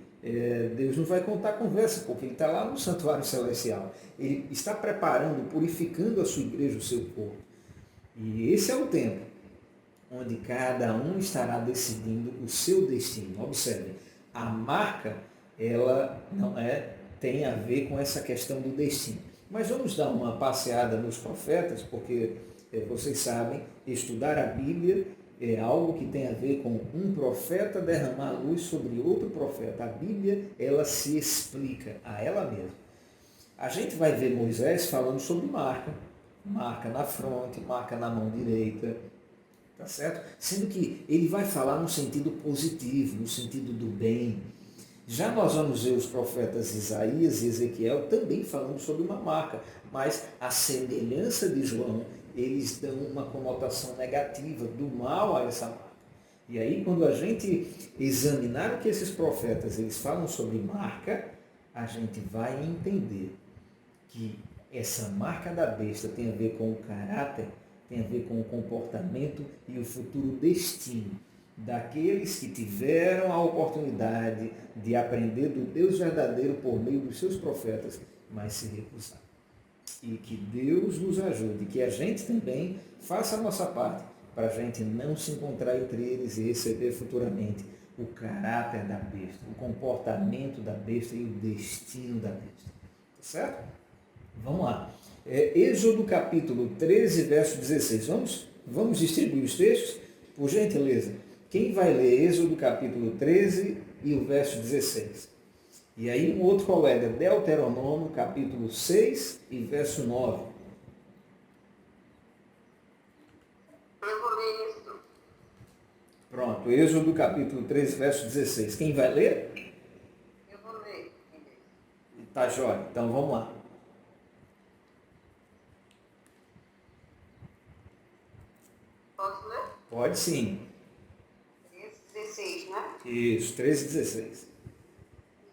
Deus não vai contar a conversa, porque ele está lá no santuário celestial. Ele está preparando, purificando a sua igreja, o seu corpo. E esse é o tempo onde cada um estará decidindo o seu destino. Observe, a marca, ela não tem a ver com essa questão do destino. Mas vamos dar uma passeada nos profetas, porque vocês sabem, estudar a Bíblia é algo que tem a ver com um profeta derramar luz sobre outro profeta. A Bíblia, ela se explica a ela mesma. A gente vai ver Moisés falando sobre marca. Marca na fronte, marca na mão direita, tá certo? Sendo que ele vai falar no sentido positivo, no sentido do bem. Já nós vamos ver os profetas Isaías e Ezequiel também falando sobre uma marca, mas a semelhança de João, eles dão uma conotação negativa, do mal a essa marca. E aí, quando a gente examinar o que esses profetas eles falam sobre marca, a gente vai entender que essa marca da besta tem a ver com o caráter, tem a ver com o comportamento e o futuro destino daqueles que tiveram a oportunidade de aprender do Deus verdadeiro por meio dos seus profetas, mas se recusaram. E que Deus nos ajude, que a gente também faça a nossa parte, para a gente não se encontrar entre eles e receber futuramente o caráter da besta, o comportamento da besta e o destino da besta. Tá certo? Vamos lá. Êxodo capítulo 13, verso 16. Vamos distribuir os textos? Por gentileza. Quem vai ler Êxodo capítulo 13 e o verso 16? E aí um outro colega, Deuteronômio capítulo 6 e verso 9. Eu vou ler isso. Pronto, Êxodo capítulo 13, verso 16. Quem vai ler? Eu vou ler. Tá jóia. Então vamos lá. Posso ler? Pode sim. 16, né? Isso, 13 e 16.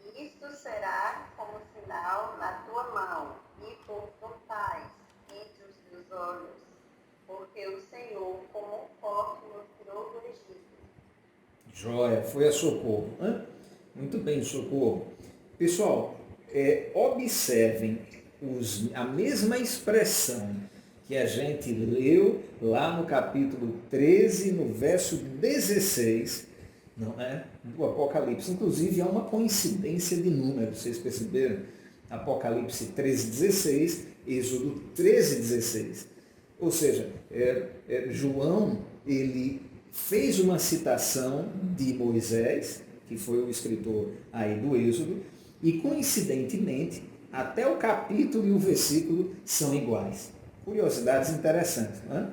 E isto será como sinal na tua mão e por frontais entre os teus olhos, porque o Senhor, como um forte, nos tirou do Egito. Joia, foi a Socorro. Muito bem, Socorro. Pessoal, observem a mesma expressão que a gente leu lá no capítulo 13, no verso 16, não é? Do Apocalipse. Inclusive, há uma coincidência de números, vocês perceberam? Apocalipse 13, 16, Êxodo 13, 16. Ou seja, João, ele fez uma citação de Moisés, que foi o escritor aí do Êxodo, e coincidentemente, até o capítulo e o versículo são iguais. Curiosidades interessantes, não é?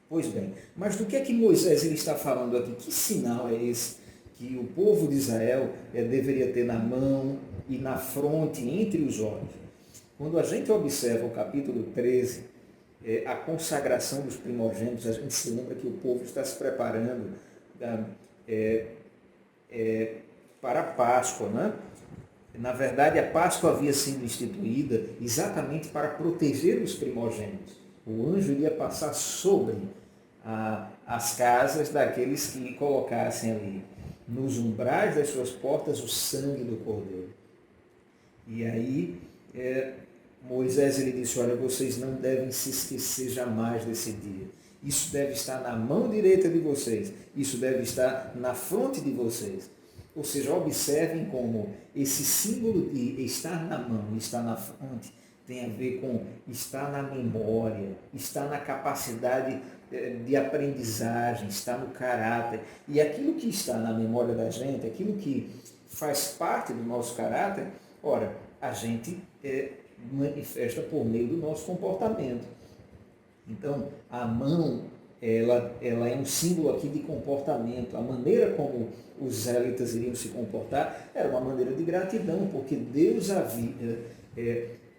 Pois bem, mas do que é que Moisés ele está falando aqui? Que sinal é esse que o povo de Israel deveria ter na mão e na fronte, entre os olhos? Quando a gente observa o capítulo 13, a consagração dos primogênitos, a gente se lembra que o povo está se preparando para a Páscoa, né? Na verdade, a Páscoa havia sido instituída exatamente para proteger os primogênitos. O anjo iria passar sobre as casas daqueles que colocassem ali, nos umbrais das suas portas, o sangue do Cordeiro. E aí, Moisés ele disse, olha, vocês não devem se esquecer jamais desse dia. Isso deve estar na mão direita de vocês. Isso deve estar na fronte de vocês. Ou seja, observem como esse símbolo de estar na mão, estar na fronte, tem a ver com estar na memória, estar na capacidade de aprendizagem, estar no caráter. E aquilo que está na memória da gente, aquilo que faz parte do nosso caráter, ora, a gente manifesta por meio do nosso comportamento. Então, a mão, ela é um símbolo aqui de comportamento. A maneira como os israelitas iriam se comportar era uma maneira de gratidão, porque Deus havia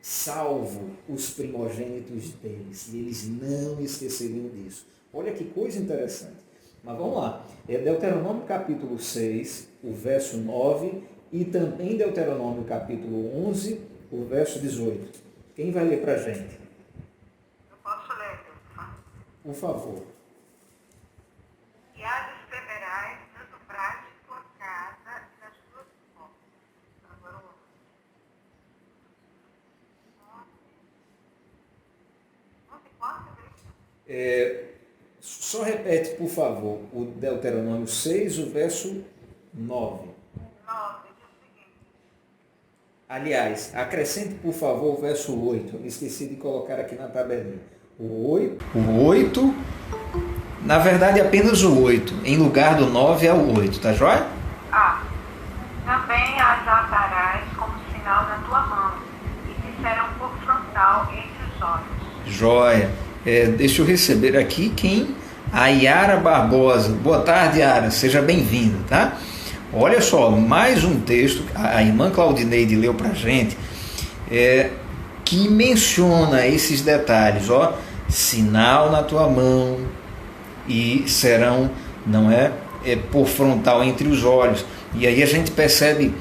salvo os primogênitos deles, e eles não esqueceriam disso. Olha que coisa interessante. Mas vamos lá. Deuteronômio capítulo 6, o verso 9, e também Deuteronômio capítulo 11, o verso 18. Quem vai ler para a gente? Eu posso ler. Por favor. E adverberás das umbrais de tua casa e das tuas portas. Agora o outro. Só repete, por favor, o Deuteronômio 6, o verso 9. 9, diz o seguinte. Aliás, acrescente, por favor, o verso 8. Eu me esqueci de colocar aqui na tabelinha. O 8, na verdade, apenas o 8. Em lugar do 9 é o 8, tá joia? Também as atarás como sinal na tua mão, e te serão por frontal entre os olhos. Joia. Deixa eu receber aqui a Yara Barbosa. Boa tarde, Yara. Seja bem-vinda, tá? Olha só, mais um texto, a irmã Claudineide leu pra gente, que menciona esses detalhes, ó. Sinal na tua mão e serão, por frontal entre os olhos. E aí a gente percebe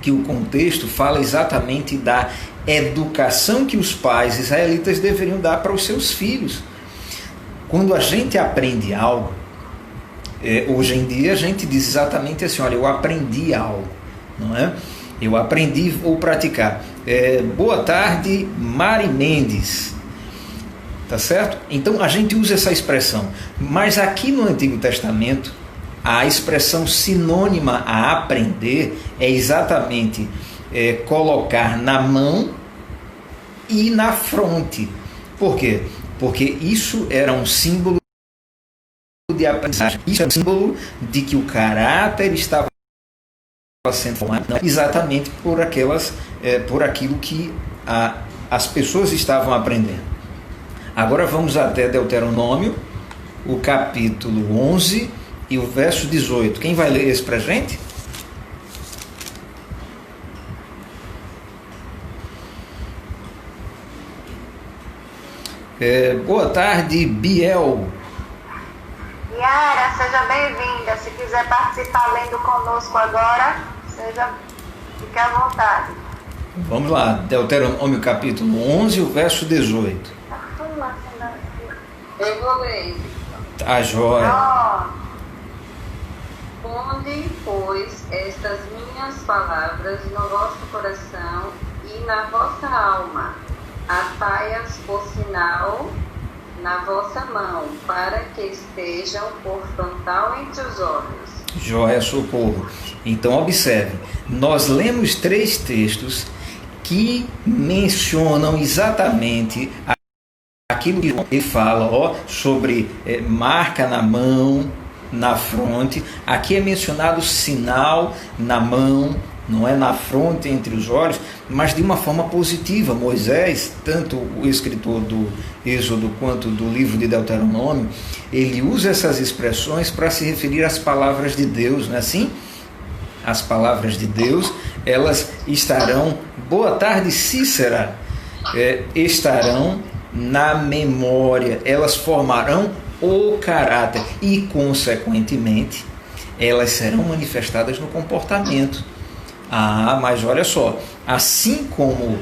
que o contexto fala exatamente da educação que os pais israelitas deveriam dar para os seus filhos. Quando a gente aprende algo, hoje em dia a gente diz exatamente assim, olha, eu aprendi algo, não é? Eu aprendi, vou praticar. Boa tarde, Mari Mendes. Tá certo? Então a gente usa essa expressão. Mas aqui no Antigo Testamento, a expressão sinônima a aprender é exatamente colocar na mão e na fronte. Por quê? Porque isso era um símbolo de aprendizagem. Isso é um símbolo de que o caráter estava sendo formado exatamente por aquilo que as pessoas estavam aprendendo. Agora vamos até Deuteronômio, o capítulo 11 e o verso 18. Quem vai ler esse para a gente? Boa tarde, Biel. Yara, seja bem-vinda. Se quiser participar lendo conosco agora, fique à vontade. Vamos lá, Deuteronômio capítulo 11, o verso 18. Eu vou ler. Tá jóia. Ponde, pois, estas minhas palavras no vosso coração e na vossa alma, atai-as por sinal na vossa mão, para que estejam por frontal entre os olhos. Jóia, socorro. Então observe, nós lemos 3 textos que mencionam exatamente aquilo que ele fala, sobre marca na mão, na fronte. Aqui é mencionado sinal na mão, não é na fronte, entre os olhos, mas de uma forma positiva. Moisés, tanto o escritor do Êxodo quanto do livro de Deuteronômio, ele usa essas expressões para se referir às palavras de Deus, não é assim? As palavras de Deus, elas estarão, boa tarde, Cícera, estarão na memória, elas formarão o caráter e, consequentemente, elas serão manifestadas no comportamento. Mas olha só, assim como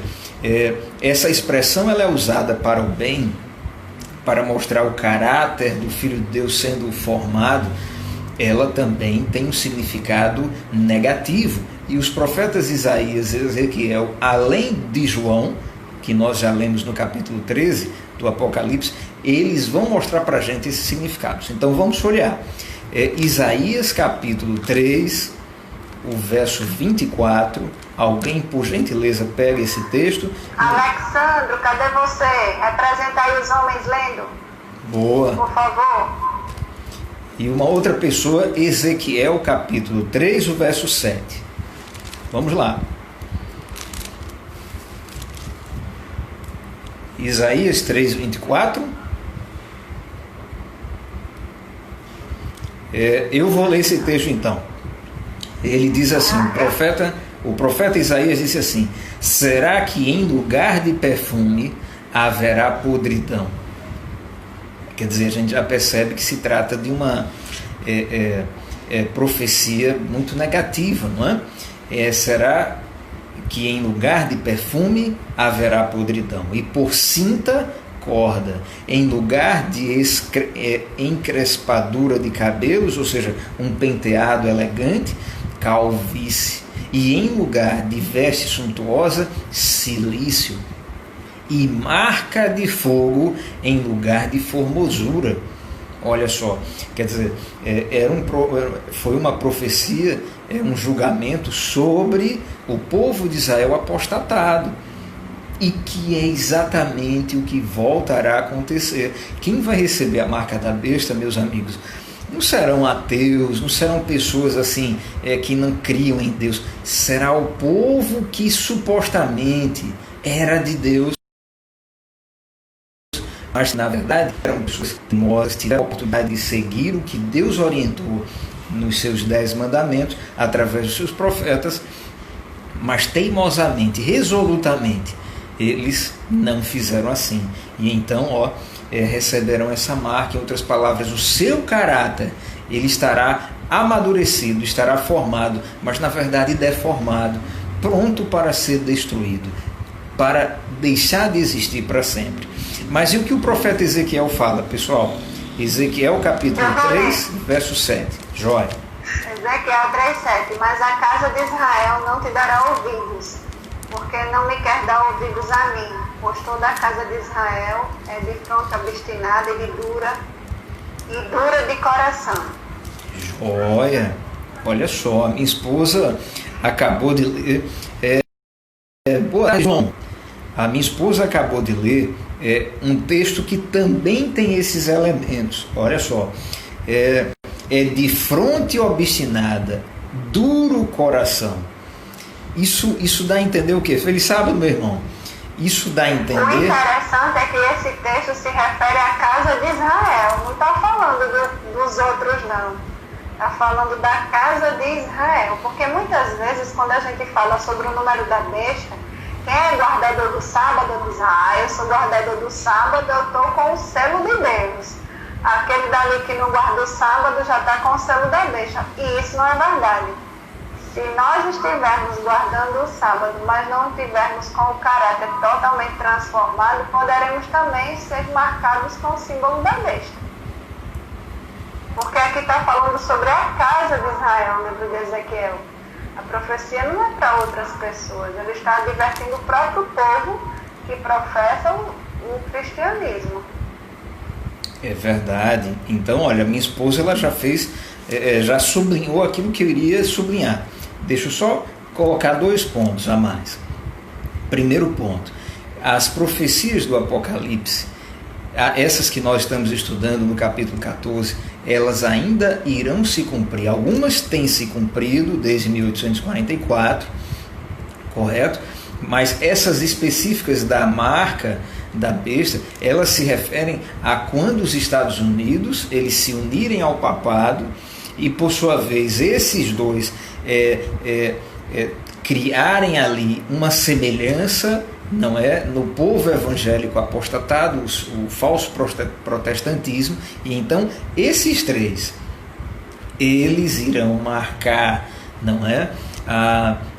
essa expressão ela é usada para o bem, para mostrar o caráter do Filho de Deus sendo formado, ela também tem um significado negativo. E os profetas Isaías e Ezequiel, além de João, que nós já lemos no capítulo 13 do Apocalipse, eles vão mostrar para a gente esses significados. Então vamos folhear. Isaías capítulo 3, o verso 24. Alguém, por gentileza, pega esse texto. Alexandro, cadê você? Representa aí os homens lendo. Boa. Por favor. E uma outra pessoa, Ezequiel capítulo 3, o verso 7. Vamos lá. Isaías 3, 24. Eu vou ler esse texto então. Ele diz assim, o profeta Isaías disse assim: será que em lugar de perfume haverá podridão? Quer dizer, a gente já percebe que se trata de uma profecia muito negativa, não é? Será que em lugar de perfume haverá podridão, e por cinta corda, em lugar de encrespadura de cabelos, ou seja, um penteado elegante, calvície, e em lugar de veste suntuosa, cilício, e marca de fogo em lugar de formosura. Olha só, quer dizer, foi uma profecia, um julgamento sobre o povo de Israel apostatado, e que é exatamente o que voltará a acontecer. Quem vai receber a marca da besta, meus amigos, não serão ateus, não serão pessoas assim que não criam em Deus. Será o povo que supostamente era de Deus, mas na verdade eram pessoas que tiveram a oportunidade de seguir o que Deus orientou nos seus 10 mandamentos através dos seus profetas, mas teimosamente, resolutamente, eles não fizeram assim. E então receberão essa marca. Em outras palavras, o seu caráter ele estará amadurecido, estará formado, mas na verdade deformado, pronto para ser destruído, para deixar de existir para sempre. Mas e o que o profeta Ezequiel fala, pessoal? Ezequiel capítulo 3, verso 7. Jóia. Ezequiel 3,7. Mas a casa de Israel não te dará ouvidos, porque não me quer dar ouvidos a mim, pois toda a casa de Israel é de fronte obstinada e dura de coração. Joia! Olha só, a minha esposa acabou de ler. Boa, João. A minha esposa acabou de ler um texto que também tem esses elementos. Olha só. É de fronte obstinada, duro coração. Isso dá a entender o quê? Feliz sábado, meu irmão. Isso dá a entender... O interessante é que esse texto se refere à casa de Israel. Não está falando dos outros, não. Está falando da casa de Israel. Porque muitas vezes, quando a gente fala sobre o número da besta, quem é guardador do sábado diz: eu sou guardador do sábado, eu estou com o selo de Deus. Aquele dali que não guarda o sábado já está com o selo da besta. E isso não é verdade. Se nós estivermos guardando o sábado, mas não estivermos com o caráter totalmente transformado, poderemos também ser marcados com o símbolo da besta. Porque aqui está falando sobre a casa de Israel, no livro de Ezequiel. A profecia não é para outras pessoas. Ele está advertindo o próprio povo que professa o cristianismo. É verdade. Então, olha, minha esposa ela já fez, já sublinhou aquilo que eu iria sublinhar. Deixa eu só colocar 2 pontos a mais. Primeiro ponto, as profecias do Apocalipse, essas que nós estamos estudando no capítulo 14, elas ainda irão se cumprir. Algumas têm se cumprido desde 1844, correto? Mas essas específicas da marca da besta, elas se referem a quando os Estados Unidos eles se unirem ao papado e, por sua vez, esses dois criarem ali uma semelhança, não é, no povo evangélico apostatado, o falso protestantismo. E então esses 3 eles irão marcar, não é,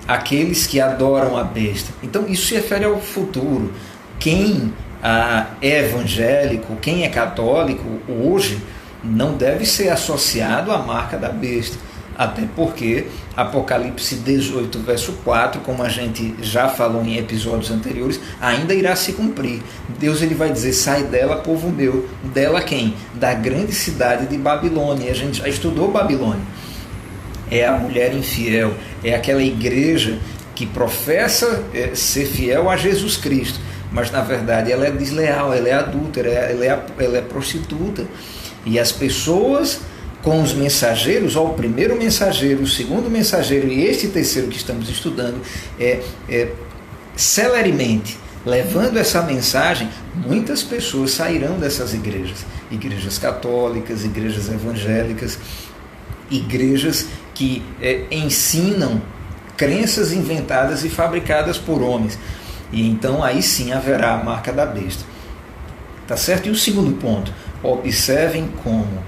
aqueles que adoram a besta. Então isso se refere ao futuro. Quem é evangélico, quem é católico hoje não deve ser associado à marca da besta, até porque Apocalipse 18, verso 4, como a gente já falou em episódios anteriores, ainda irá se cumprir. Deus ele vai dizer: sai dela, povo meu. Dela quem? Da grande cidade de Babilônia. A gente já estudou Babilônia. É a mulher infiel, é aquela igreja que professa ser fiel a Jesus Cristo, mas na verdade ela é desleal, ela é adúltera, ela é prostituta. E as pessoas com os mensageiros, o primeiro mensageiro, o segundo mensageiro e este terceiro que estamos estudando, celeremente levando essa mensagem, muitas pessoas sairão dessas igrejas católicas, igrejas evangélicas, igrejas que ensinam crenças inventadas e fabricadas por homens. E então aí sim haverá a marca da besta. Tá certo? E o segundo ponto, observem como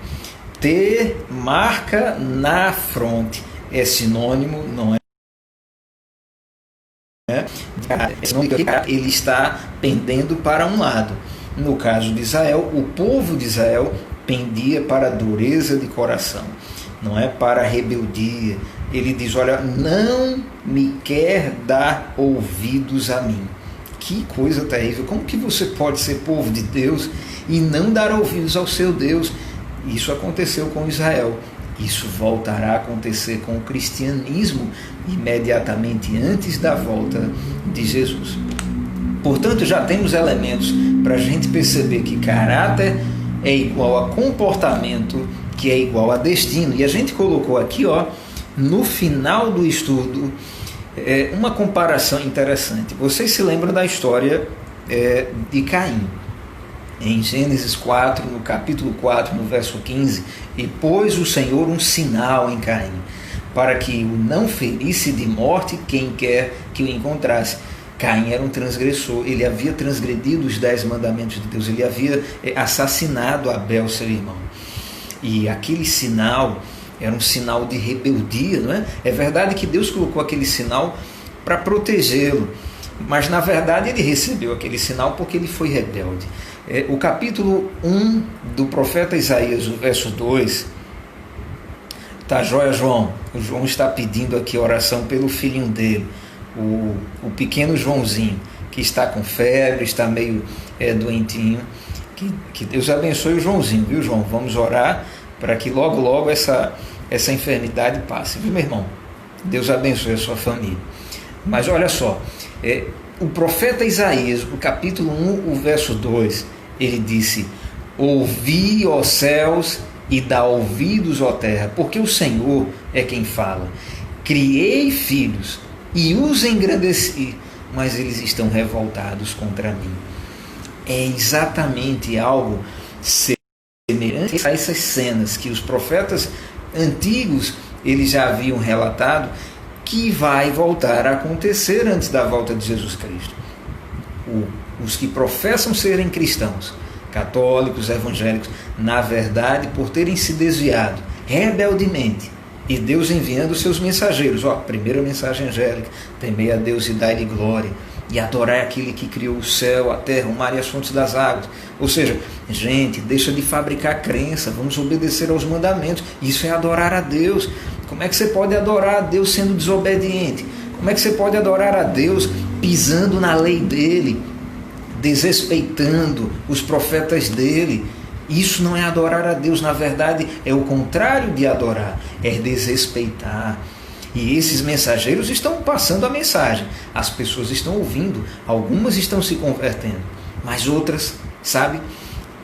ter marca na fronte é sinônimo, não é? É sinônimo que ele está pendendo para um lado. no caso de Israel, o povo de Israel pendia para a dureza de coração, não é para a rebeldia. Ele diz, olha, não me quer dar ouvidos a mim. Que coisa terrível, como que você pode ser povo de Deus e não dar ouvidos ao seu Deus? Isso aconteceu com Israel, isso voltará a acontecer com o cristianismo imediatamente antes da volta de Jesus. Portanto, já temos elementos para a gente perceber que caráter é igual a comportamento, que é igual a destino. E a gente colocou aqui, no final do estudo, uma comparação interessante. Vocês se lembram da história de Caim? Em Gênesis 4, no capítulo 4, no verso 15, e pôs o Senhor um sinal em Caim, para que o não ferisse de morte quem quer que o encontrasse. Caim era um transgressor, ele havia transgredido os 10 mandamentos de Deus, ele havia assassinado Abel, seu irmão. E aquele sinal era um sinal de rebeldia, não é? É verdade que Deus colocou aquele sinal para protegê-lo, mas na verdade ele recebeu aquele sinal porque ele foi rebelde. O capítulo 1 do profeta Isaías, o verso 2, tá joia, João? O João está pedindo aqui oração pelo filhinho dele, o pequeno Joãozinho, que está com febre, está meio doentinho. Que Deus abençoe o Joãozinho, viu, João? Vamos orar para que logo essa enfermidade passe, viu, meu irmão? Deus abençoe a sua família. Mas olha só, o profeta Isaías, o capítulo 1, o verso 2, ele disse: ouvi, ó céus, e dá ouvidos, ó terra, porque o Senhor é quem fala. Criei filhos e os engrandeci, mas eles estão revoltados contra mim. É exatamente algo semelhante a essas cenas que os profetas antigos eles já haviam relatado, que vai voltar a acontecer antes da volta de Jesus Cristo. Os que professam serem cristãos, católicos, evangélicos, na verdade, por terem se desviado rebeldemente, e Deus enviando seus mensageiros, primeira mensagem angélica, temer a Deus e dar-lhe glória, e adorar aquele que criou o céu, a terra, o mar e as fontes das águas. Ou seja, gente, deixa de fabricar crença, vamos obedecer aos mandamentos. Isso é adorar a Deus. Como é que você pode adorar a Deus sendo desobediente? Como é que você pode adorar a Deus pisando na lei dele, desrespeitando os profetas dele? Isso não é adorar a Deus, na verdade é o contrário de adorar, é desrespeitar. E esses mensageiros estão passando a mensagem, as pessoas estão ouvindo, algumas estão se convertendo, mas outras, sabe?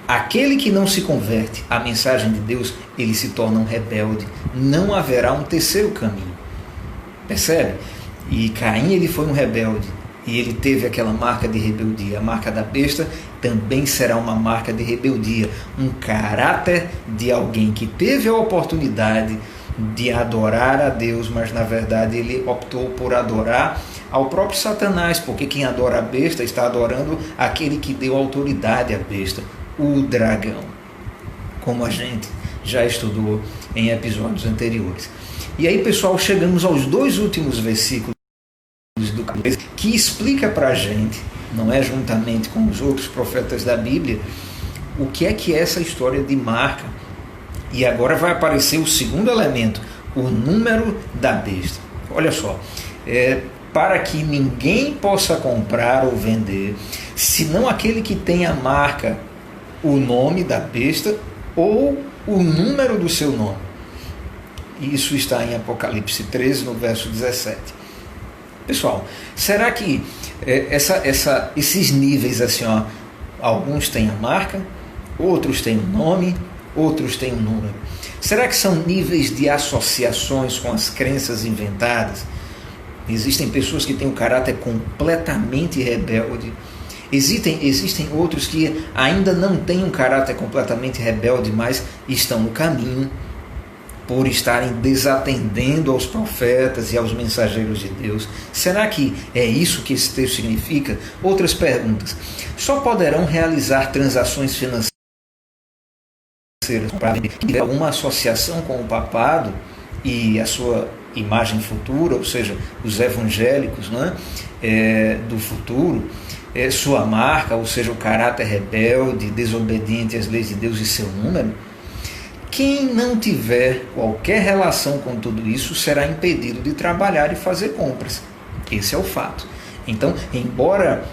Aquele que não se converte à mensagem de Deus, ele se torna um rebelde. Não haverá um terceiro caminho. Percebe? E Caim, ele foi um rebelde. E ele teve aquela marca de rebeldia. A marca da besta também será uma marca de rebeldia. Um caráter de alguém que teve a oportunidade de adorar a Deus, mas na verdade ele optou por adorar ao próprio Satanás, porque quem adora a besta está adorando aquele que deu autoridade à besta, o dragão, como a gente já estudou em episódios anteriores. E aí, pessoal, chegamos aos 2 últimos versículos do capítulo, que explica para a gente, não é, juntamente com os outros profetas da Bíblia, o que é essa história de marca. E agora vai aparecer o segundo elemento, o número da besta. Olha só, para que ninguém possa comprar ou vender, senão aquele que tem a marca, o nome da besta ou o número do seu nome. Isso está em Apocalipse 13, no verso 17. Pessoal, será que esses níveis assim, alguns têm a marca, outros têm o nome, outros têm um número? Será que são níveis de associações com as crenças inventadas? Existem pessoas que têm um caráter completamente rebelde. Existem outros que ainda não têm um caráter completamente rebelde, mas estão no caminho por estarem desatendendo aos profetas e aos mensageiros de Deus. Será que é isso que esse texto significa? Outras perguntas. Só poderão realizar transações financeiras para ter alguma associação com o papado e a sua imagem futura, ou seja, os evangélicos, do futuro, sua marca, ou seja, o caráter rebelde, desobediente às leis de Deus e seu número, quem não tiver qualquer relação com tudo isso será impedido de trabalhar e fazer compras. Esse é o fato. Então, embora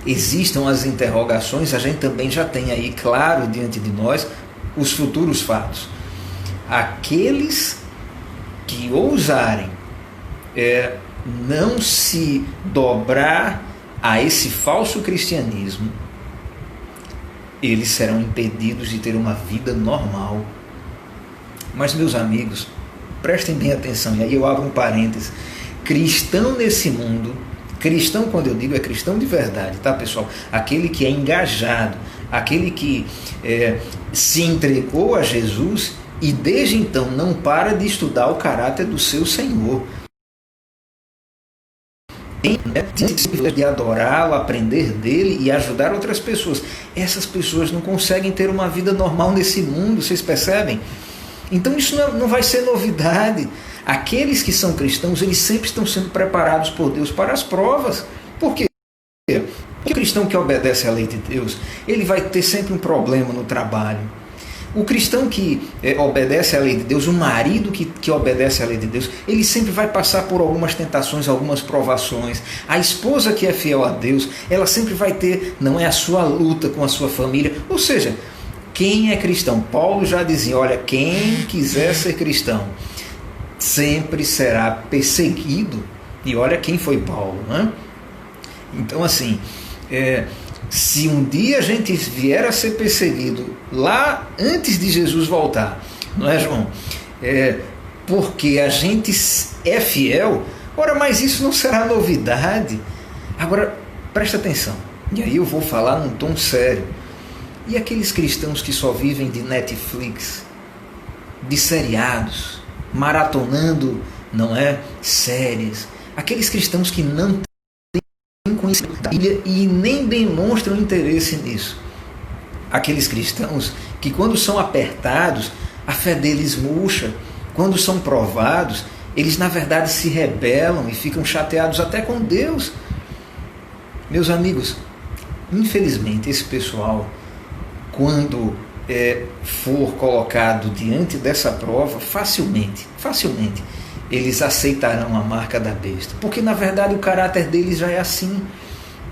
existam as interrogações, a gente também já tem aí claro diante de nós os futuros fatos. Aqueles que ousarem não se dobrar a esse falso cristianismo, eles serão impedidos de ter uma vida normal. Mas, meus amigos, prestem bem atenção, e aí eu abro um parênteses. Cristão nesse mundo, cristão, quando eu digo, é cristão de verdade, tá, pessoal? Aquele que é engajado, aquele que se entregou a Jesus e desde então não para de estudar o caráter do seu Senhor. Tem de adorá-lo, aprender dele e ajudar outras pessoas. Essas pessoas não conseguem ter uma vida normal nesse mundo, vocês percebem? Então isso não vai ser novidade. Aqueles que são cristãos, eles sempre estão sendo preparados por Deus para as provas. Por quê? Porque o cristão que obedece à lei de Deus, ele vai ter sempre um problema no trabalho. O cristão que obedece à lei de Deus, o marido que obedece à lei de Deus, ele sempre vai passar por algumas tentações, algumas provações. A esposa que é fiel a Deus, ela sempre vai ter, não é a sua luta com a sua família. Ou seja, quem é cristão? Paulo já dizia, olha, quem quiser ser cristão sempre será perseguido. E olha quem foi Paulo, né? Então, assim, se um dia a gente vier a ser perseguido lá antes de Jesus voltar, não é, João? Porque a gente é fiel, ora, mas isso não será novidade. Agora, presta atenção, e aí eu vou falar num tom sério. E aqueles cristãos que só vivem de Netflix, de seriados, maratonando, não é, séries, aqueles cristãos que não têm conhecimento da Bíblia e nem demonstram interesse nisso, aqueles cristãos que quando são apertados, a fé deles murcha, quando são provados, eles na verdade se rebelam e ficam chateados até com Deus. Meus amigos, infelizmente esse pessoal, quando for colocado diante dessa prova, facilmente, eles aceitarão a marca da besta, porque na verdade o caráter deles já é assim.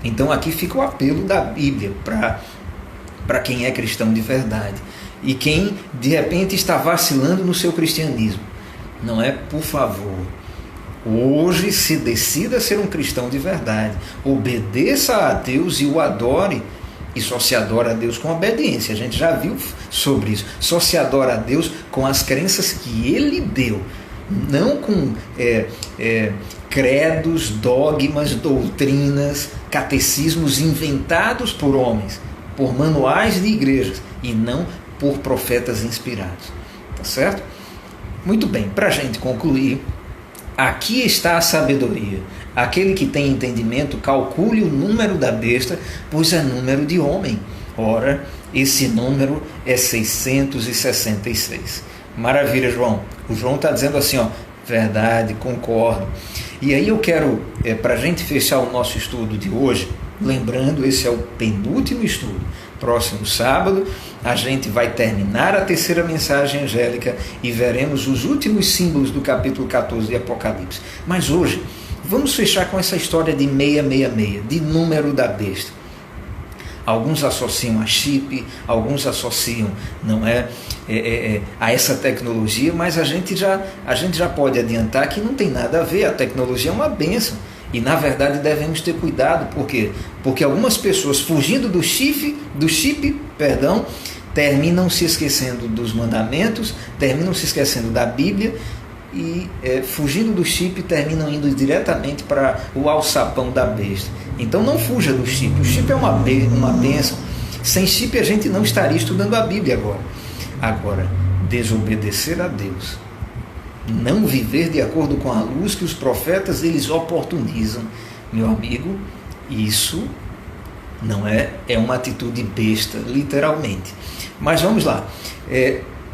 Então aqui fica o apelo da Bíblia para quem é cristão de verdade e quem de repente está vacilando no seu cristianismo. Não é, por favor, hoje se decida ser um cristão de verdade, obedeça a Deus e o adore. E só se adora a Deus com obediência. A gente já viu sobre isso. Só se adora a Deus com as crenças que Ele deu. Não com credos, dogmas, doutrinas, catecismos inventados por homens, por manuais de igrejas e não por profetas inspirados. Tá certo? Muito bem, para a gente concluir, aqui está a sabedoria. Aquele que tem entendimento, calcule o número da besta, pois é número de homem. Ora, esse número é 666. Maravilha, João. O João está dizendo assim, ó, verdade, concordo. E aí eu quero, para a gente fechar o nosso estudo de hoje, lembrando, esse é o penúltimo estudo. Próximo sábado, a gente vai terminar a terceira mensagem angélica e veremos os últimos símbolos do capítulo 14 de Apocalipse. Mas hoje, vamos fechar com essa história de 666, de número da besta. Alguns associam a chip, alguns associam, não a essa tecnologia, mas a gente já pode adiantar que não tem nada a ver. A tecnologia é uma bênção e na verdade devemos ter cuidado. Por quê? Porque algumas pessoas fugindo do chip, terminam se esquecendo dos mandamentos, terminam se esquecendo da Bíblia e fugindo do chip terminam indo diretamente para o alçapão da besta. Então não fuja do chip. O chip é uma bênção. Sem chip a gente não estaria estudando a Bíblia agora. Agora, desobedecer a Deus, não viver de acordo com a luz que os profetas eles oportunizam, meu amigo, isso não é uma atitude besta, literalmente. Mas vamos lá.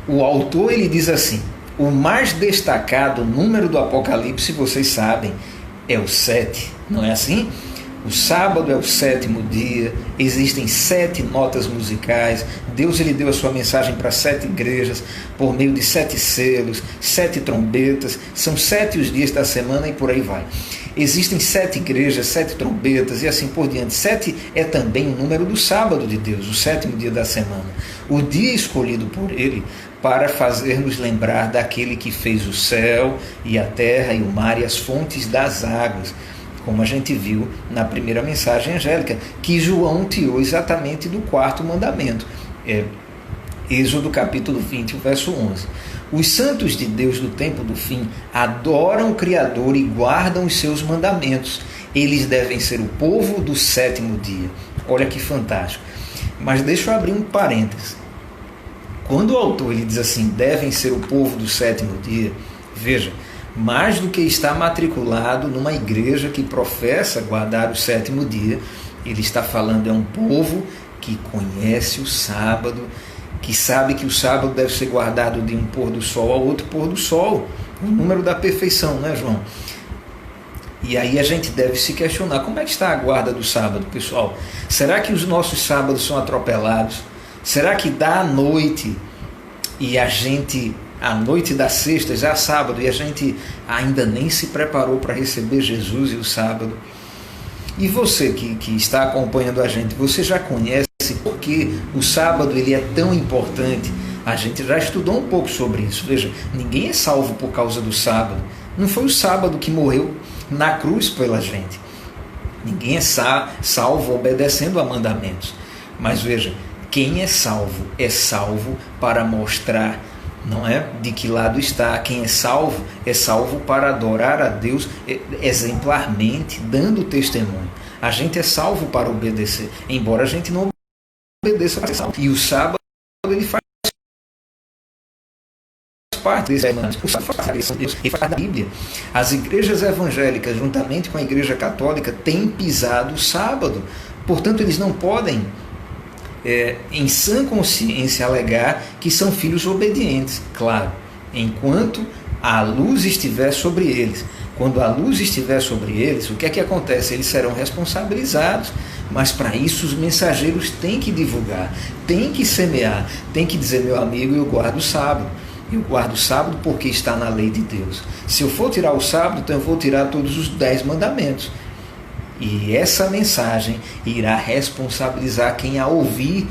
O autor ele diz assim: o mais destacado número do Apocalipse, vocês sabem, é o 7, não é assim? O sábado é o 7º dia, existem 7 notas musicais, Deus ele deu a sua mensagem para 7 igrejas, por meio de 7 selos, 7 trombetas, são 7 os dias da semana e por aí vai. Existem 7 igrejas, 7 trombetas e assim por diante. 7 é também o número do sábado de Deus, o 7º dia da semana. O dia escolhido por ele para fazer-nos lembrar daquele que fez o céu e a terra e o mar e as fontes das águas, como a gente viu na primeira mensagem angélica, que João tirou exatamente do 4º mandamento. Êxodo capítulo 20, verso 11. Os santos de Deus do tempo do fim adoram o Criador e guardam os seus mandamentos. Eles devem ser o povo do 7º dia. Olha que fantástico. Mas deixa eu abrir um parênteses. Quando o autor ele diz assim, devem ser o povo do 7º dia, veja, mais do que está matriculado numa igreja que professa guardar o 7º dia, ele está falando é um povo que conhece o sábado, que sabe que o sábado deve ser guardado de um pôr do sol ao outro pôr do sol, o número da perfeição, né, João? E aí a gente deve se questionar, como é que está a guarda do sábado, pessoal? Será que os nossos sábados são atropelados? Será que dá a noite e a noite da sexta, já sábado, e a gente ainda nem se preparou para receber Jesus e o sábado? E você que está acompanhando a gente, você já conhece por que o sábado ele é tão importante? A gente já estudou um pouco sobre isso. Veja, ninguém é salvo por causa do sábado. Não foi o sábado que morreu na cruz pela gente. Ninguém é salvo obedecendo a mandamentos. Mas veja, quem é salvo para mostrar, não é, de que lado está. Quem é salvo para adorar a Deus exemplarmente, dando testemunho. A gente é salvo para obedecer, embora a gente não obedeça para ser salvo. E o sábado ele faz parte desse mandamento. O sábado faz parte de Deus, ele faz parte da Bíblia. As igrejas evangélicas, juntamente com a igreja católica, têm pisado o sábado. Portanto, eles não podem em sã consciência alegar que são filhos obedientes, claro, enquanto a luz estiver sobre eles. Quando a luz estiver sobre eles, o que é que acontece? Eles serão responsabilizados, mas para isso os mensageiros têm que divulgar, têm que semear, têm que dizer, meu amigo, eu guardo o sábado. Eu guardo o sábado porque está na lei de Deus. Se eu for tirar o sábado, então eu vou tirar todos os 10 mandamentos. E essa mensagem irá responsabilizar quem a ouvir.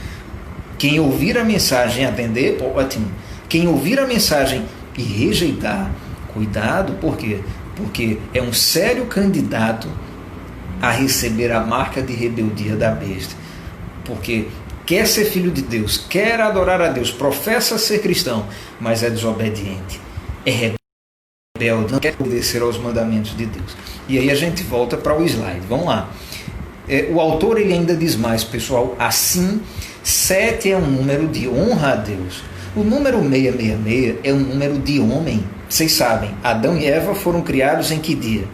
Quem ouvir a mensagem e atender, ótimo. Quem ouvir a mensagem e rejeitar, cuidado, por quê? Porque é um sério candidato a receber a marca de rebeldia da besta. Porque quer ser filho de Deus, quer adorar a Deus, professa ser cristão, mas é desobediente, é rebelde, não quer obedecer aos mandamentos de Deus. E aí a gente volta para o slide. Vamos lá. O autor ele ainda diz mais, pessoal. Assim, 7 é um número de honra a Deus. O número 666 é um número de homem. Vocês sabem, Adão e Eva foram criados em que dia?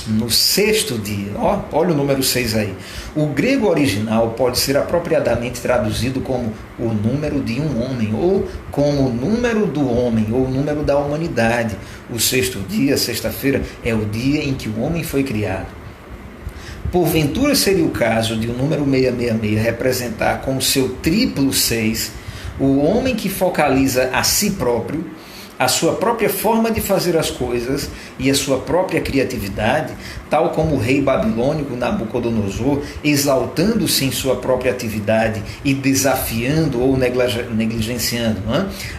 No 6º dia. Olha o número 6 aí. O grego original pode ser apropriadamente traduzido como o número de um homem, ou como o número do homem, ou o número da humanidade. O 6º dia, sexta-feira, é o dia em que o homem foi criado. Porventura seria o caso de o número 666 representar com o seu triplo 6 o homem que focaliza a si próprio, a sua própria forma de fazer as coisas e a sua própria criatividade, tal como o rei babilônico Nabucodonosor, exaltando-se em sua própria atividade e desafiando ou negligenciando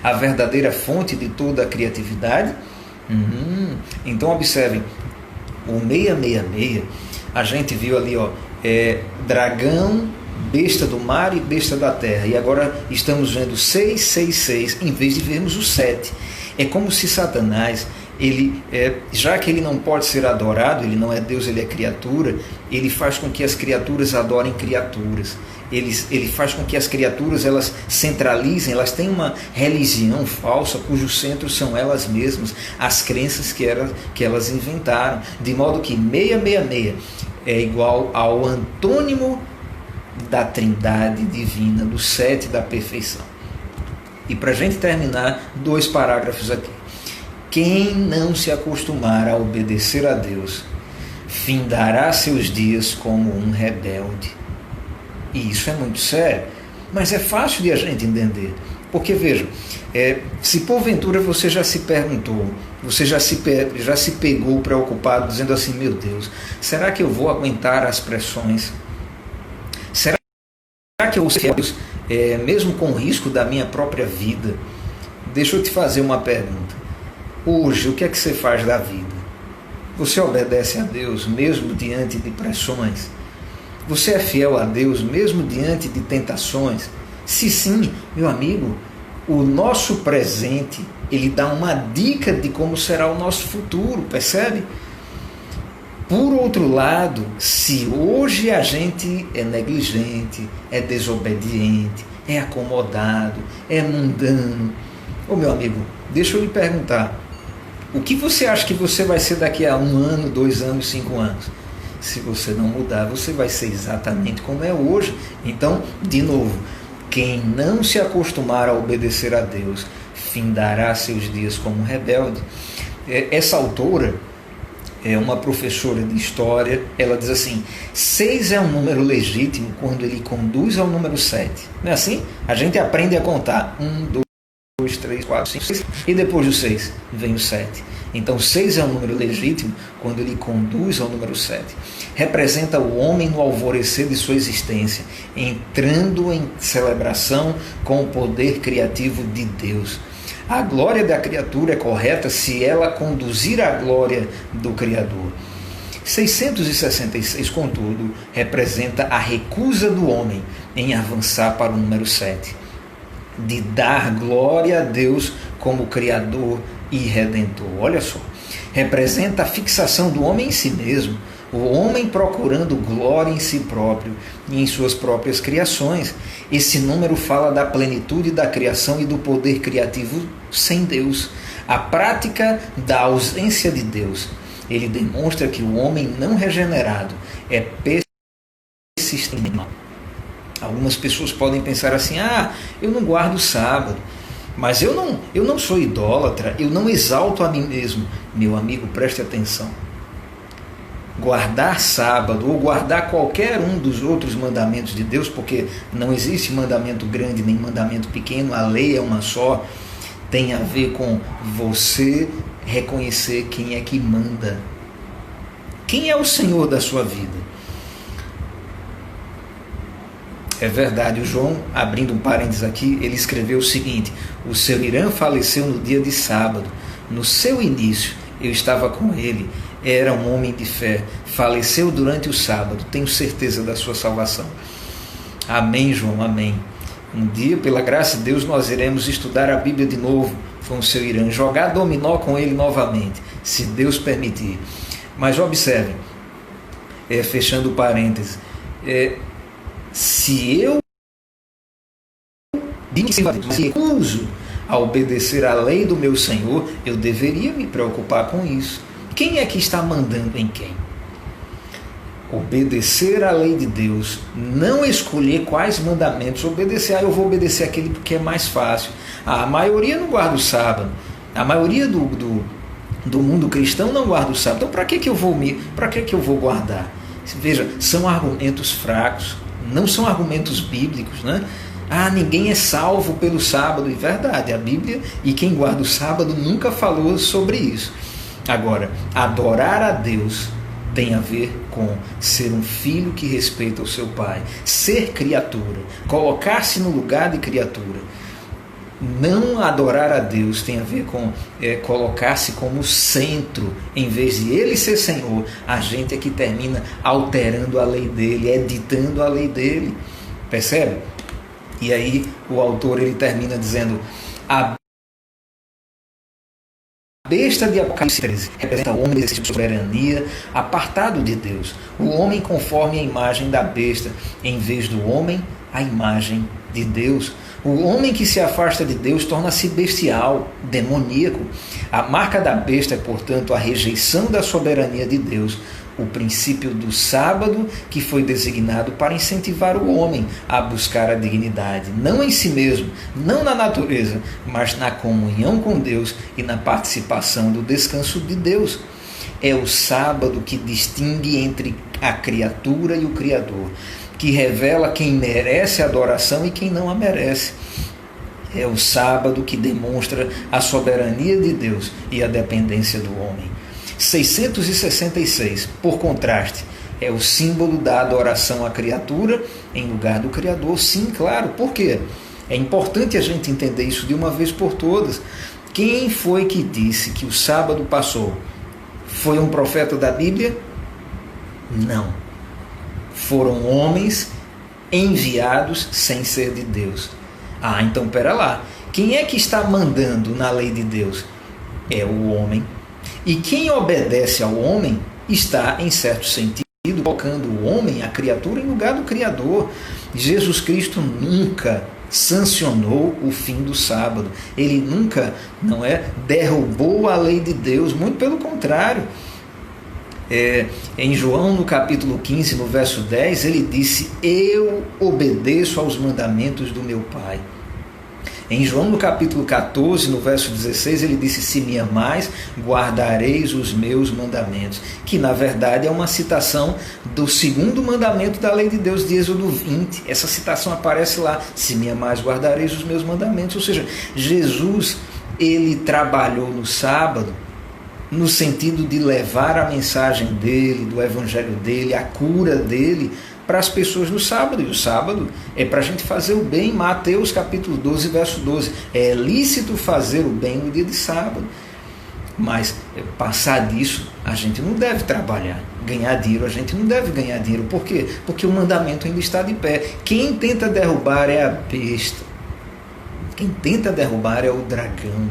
a verdadeira fonte de toda a criatividade? Então observem, o 666, a gente viu ali, dragão, besta do mar e besta da terra, e agora estamos vendo 666 em vez de vermos o 7. É como se Satanás, já que ele não pode ser adorado, ele não é Deus, ele é criatura, ele faz com que as criaturas adorem criaturas. Ele faz com que as criaturas elas centralizem, elas têm uma religião falsa cujo centro são elas mesmas, as crenças que elas inventaram, de modo que 666 é igual ao antônimo da trindade divina, do 7 da perfeição. E para a gente terminar, 2 parágrafos aqui. Quem não se acostumar a obedecer a Deus findará seus dias como um rebelde. E isso é muito sério, mas é fácil de a gente entender. Porque, veja, se porventura você já se perguntou, você já se pegou preocupado, dizendo assim, meu Deus, será que eu vou aguentar as pressões? Será que eu vou ser Deus, mesmo com o risco da minha própria vida? Deixa eu te fazer uma pergunta. Hoje, o que é que você faz da vida? Você obedece a Deus mesmo diante de pressões? Você é fiel a Deus mesmo diante de tentações? Se sim, meu amigo, o nosso presente, ele dá uma dica de como será o nosso futuro, percebe? Por outro lado, se hoje a gente é negligente, é desobediente, é acomodado, é mundano, ô meu amigo, deixa eu lhe perguntar, o que você acha que você vai ser daqui a 1 ano, 2 anos, 5 anos? Se você não mudar, você vai ser exatamente como é hoje. Então, de novo, quem não se acostumar a obedecer a Deus, findará seus dias como um rebelde. Essa autora é uma professora de história, ela diz assim, 6 é um número legítimo quando ele conduz ao número 7. Não é assim? A gente aprende a contar. 1, 2, 3, 4, 5, 6, e depois do 6 vem o 7. Então 6 é um número legítimo quando ele conduz ao número 7. Representa o homem no alvorecer de sua existência, entrando em celebração com o poder criativo de Deus. A glória da criatura é correta se ela conduzir a glória do Criador. 666, contudo, representa a recusa do homem em avançar para o número 7, de dar glória a Deus como Criador e Redentor. Olha só, representa a fixação do homem em si mesmo, o homem procurando glória em si próprio e em suas próprias criações. Esse número fala da plenitude da criação e do poder criativo sem Deus, a prática da ausência de Deus. Ele demonstra que o homem não regenerado é persistente. Algumas pessoas podem pensar assim, eu não guardo o sábado, mas eu não sou idólatra, eu não exalto a mim mesmo. Meu amigo, preste atenção. Guardar sábado ou guardar qualquer um dos outros mandamentos de Deus, porque não existe mandamento grande nem mandamento pequeno, a lei é uma só, tem a ver com você reconhecer quem é que manda. Quem é o Senhor da sua vida? É verdade, o João, abrindo um parênteses aqui, ele escreveu o seguinte, o seu Irã faleceu no dia de sábado, no seu início eu estava com ele, era um homem de fé, faleceu durante o sábado, tenho certeza da sua salvação. Amém, João, amém. Um dia, pela graça de Deus, nós iremos estudar a Bíblia de novo com o seu Irã, jogar dominó com ele novamente, se Deus permitir. Mas observe, fechando o parênteses, se eu recuso a obedecer à lei do meu Senhor, eu deveria me preocupar com isso. Quem é que está mandando em quem? Obedecer à lei de Deus, não escolher quais mandamentos obedecer. Eu vou obedecer aquele porque é mais fácil. A maioria não guarda o sábado. A maioria do mundo cristão não guarda o sábado. Então para que eu vou guardar? Veja, são argumentos fracos, não são argumentos bíblicos, né? Ninguém é salvo pelo sábado. É verdade, a Bíblia e quem guarda o sábado nunca falou sobre isso. Agora, adorar a Deus tem a ver com ser um filho que respeita o seu pai, ser criatura, colocar-se no lugar de criatura. Não adorar a Deus tem a ver com colocar-se como centro, em vez de ele ser Senhor, a gente é que termina alterando a lei dele, editando a lei dele, percebe? E aí o autor ele termina dizendo, a besta de Apocalipse 13 representa o homem de soberania, apartado de Deus, o homem conforme a imagem da besta, em vez do homem, a imagem de Deus. O homem que se afasta de Deus torna-se bestial, demoníaco. A marca da besta é, portanto, a rejeição da soberania de Deus, o princípio do sábado que foi designado para incentivar o homem a buscar a dignidade, não em si mesmo, não na natureza, mas na comunhão com Deus e na participação do descanso de Deus. É o sábado que distingue entre a criatura e o Criador, que revela quem merece a adoração e quem não a merece. É o sábado que demonstra a soberania de Deus e a dependência do homem. 666, por contraste, é o símbolo da adoração à criatura em lugar do Criador. Sim, claro. Por quê? É importante a gente entender isso de uma vez por todas. Quem foi que disse que o sábado passou? Foi um profeta da Bíblia? Não. Foram homens enviados sem ser de Deus. Ah, então pera lá. Quem é que está mandando na lei de Deus? É o homem. E quem obedece ao homem está, em certo sentido, colocando o homem, a criatura, em lugar do Criador. Jesus Cristo nunca sancionou o fim do sábado. Ele nunca, derrubou a lei de Deus. Muito pelo contrário. Em João, no capítulo 15, no verso 10, ele disse: eu obedeço aos mandamentos do meu Pai. Em João, no capítulo 14, no verso 16, ele disse: se me amais, guardareis os meus mandamentos. Que, na verdade, é uma citação do segundo mandamento da lei de Deus, de Êxodo 20. Essa citação aparece lá: se me amais, guardareis os meus mandamentos. Ou seja, Jesus, ele trabalhou no sábado no sentido de levar a mensagem dele, do evangelho dele, a cura dele para as pessoas no sábado. E o sábado é para a gente fazer o bem. Mateus capítulo 12, verso 12. É lícito fazer o bem no dia de sábado. Mas passar disso, a gente não deve trabalhar. Ganhar dinheiro, a gente não deve ganhar dinheiro. Por quê? Porque o mandamento ainda está de pé. Quem tenta derrubar é a besta. Quem tenta derrubar é o dragão.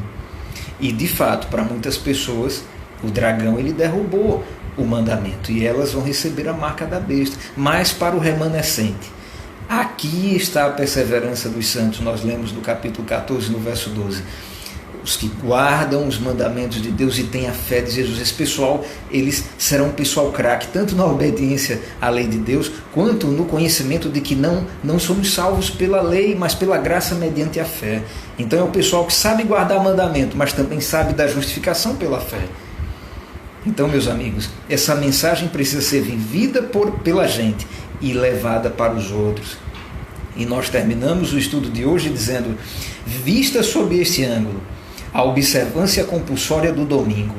E, de fato, para muitas pessoas, o dragão ele derrubou o mandamento e elas vão receber a marca da besta. Mas para o remanescente, aqui está a perseverança dos santos. Nós lemos no capítulo 14, no verso 12. Os que guardam os mandamentos de Deus e têm a fé de Jesus. Esse pessoal, eles serão um pessoal craque, tanto na obediência à lei de Deus, quanto no conhecimento de que não somos salvos pela lei, mas pela graça mediante a fé. Então é o pessoal que sabe guardar mandamento, mas também sabe da justificação pela fé. Então, meus amigos, essa mensagem precisa ser vivida pela gente e levada para os outros. E nós terminamos o estudo de hoje dizendo: vista sob este ângulo, a observância compulsória do domingo,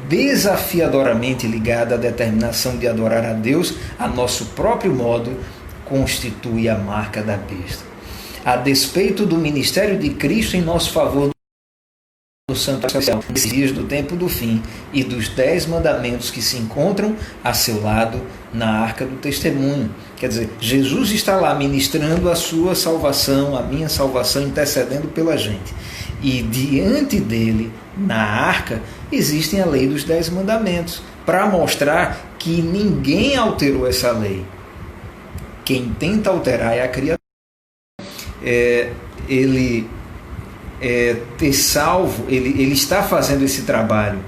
desafiadoramente ligada à determinação de adorar a Deus a nosso próprio modo, constitui a marca da besta. A despeito do ministério de Cristo em nosso favor no santo especial, nesses dias do tempo do fim, e dos 10 mandamentos que se encontram a seu lado na arca do testemunho. Quer dizer, Jesus está lá ministrando a sua salvação, a minha salvação, intercedendo pela gente. E diante dele, na arca, existem a lei dos 10 mandamentos, para mostrar que ninguém alterou essa lei. Quem tenta alterar é a criatura. Ter salvo, ele está fazendo esse trabalho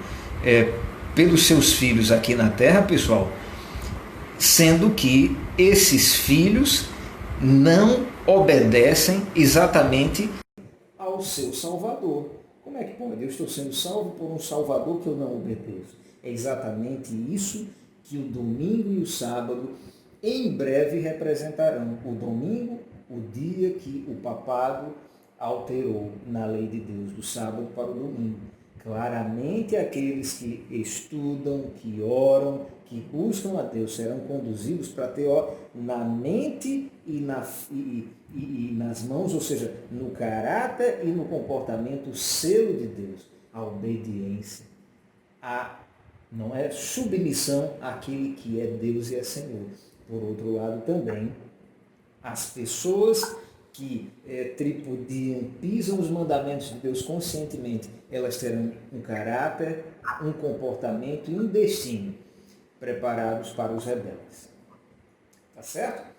pelos seus filhos aqui na terra, pessoal, sendo que esses filhos não obedecem exatamente ao seu Salvador. Como é que pode? Eu estou sendo salvo por um Salvador que eu não obedeço. É exatamente isso que o domingo e o sábado em breve representarão. O domingo, o dia que o papado alterou na lei de Deus, do sábado para o domingo. Claramente aqueles que estudam, que oram, que buscam a Deus serão conduzidos para ter na mente e nas mãos, ou seja, no caráter e no comportamento, o selo de Deus, a obediência, a submissão àquele que é Deus e é Senhor. Por outro lado também, as pessoas que tripudiam, pisam os mandamentos de Deus conscientemente, elas terão um caráter, um comportamento e um destino preparados para os rebeldes. Tá certo?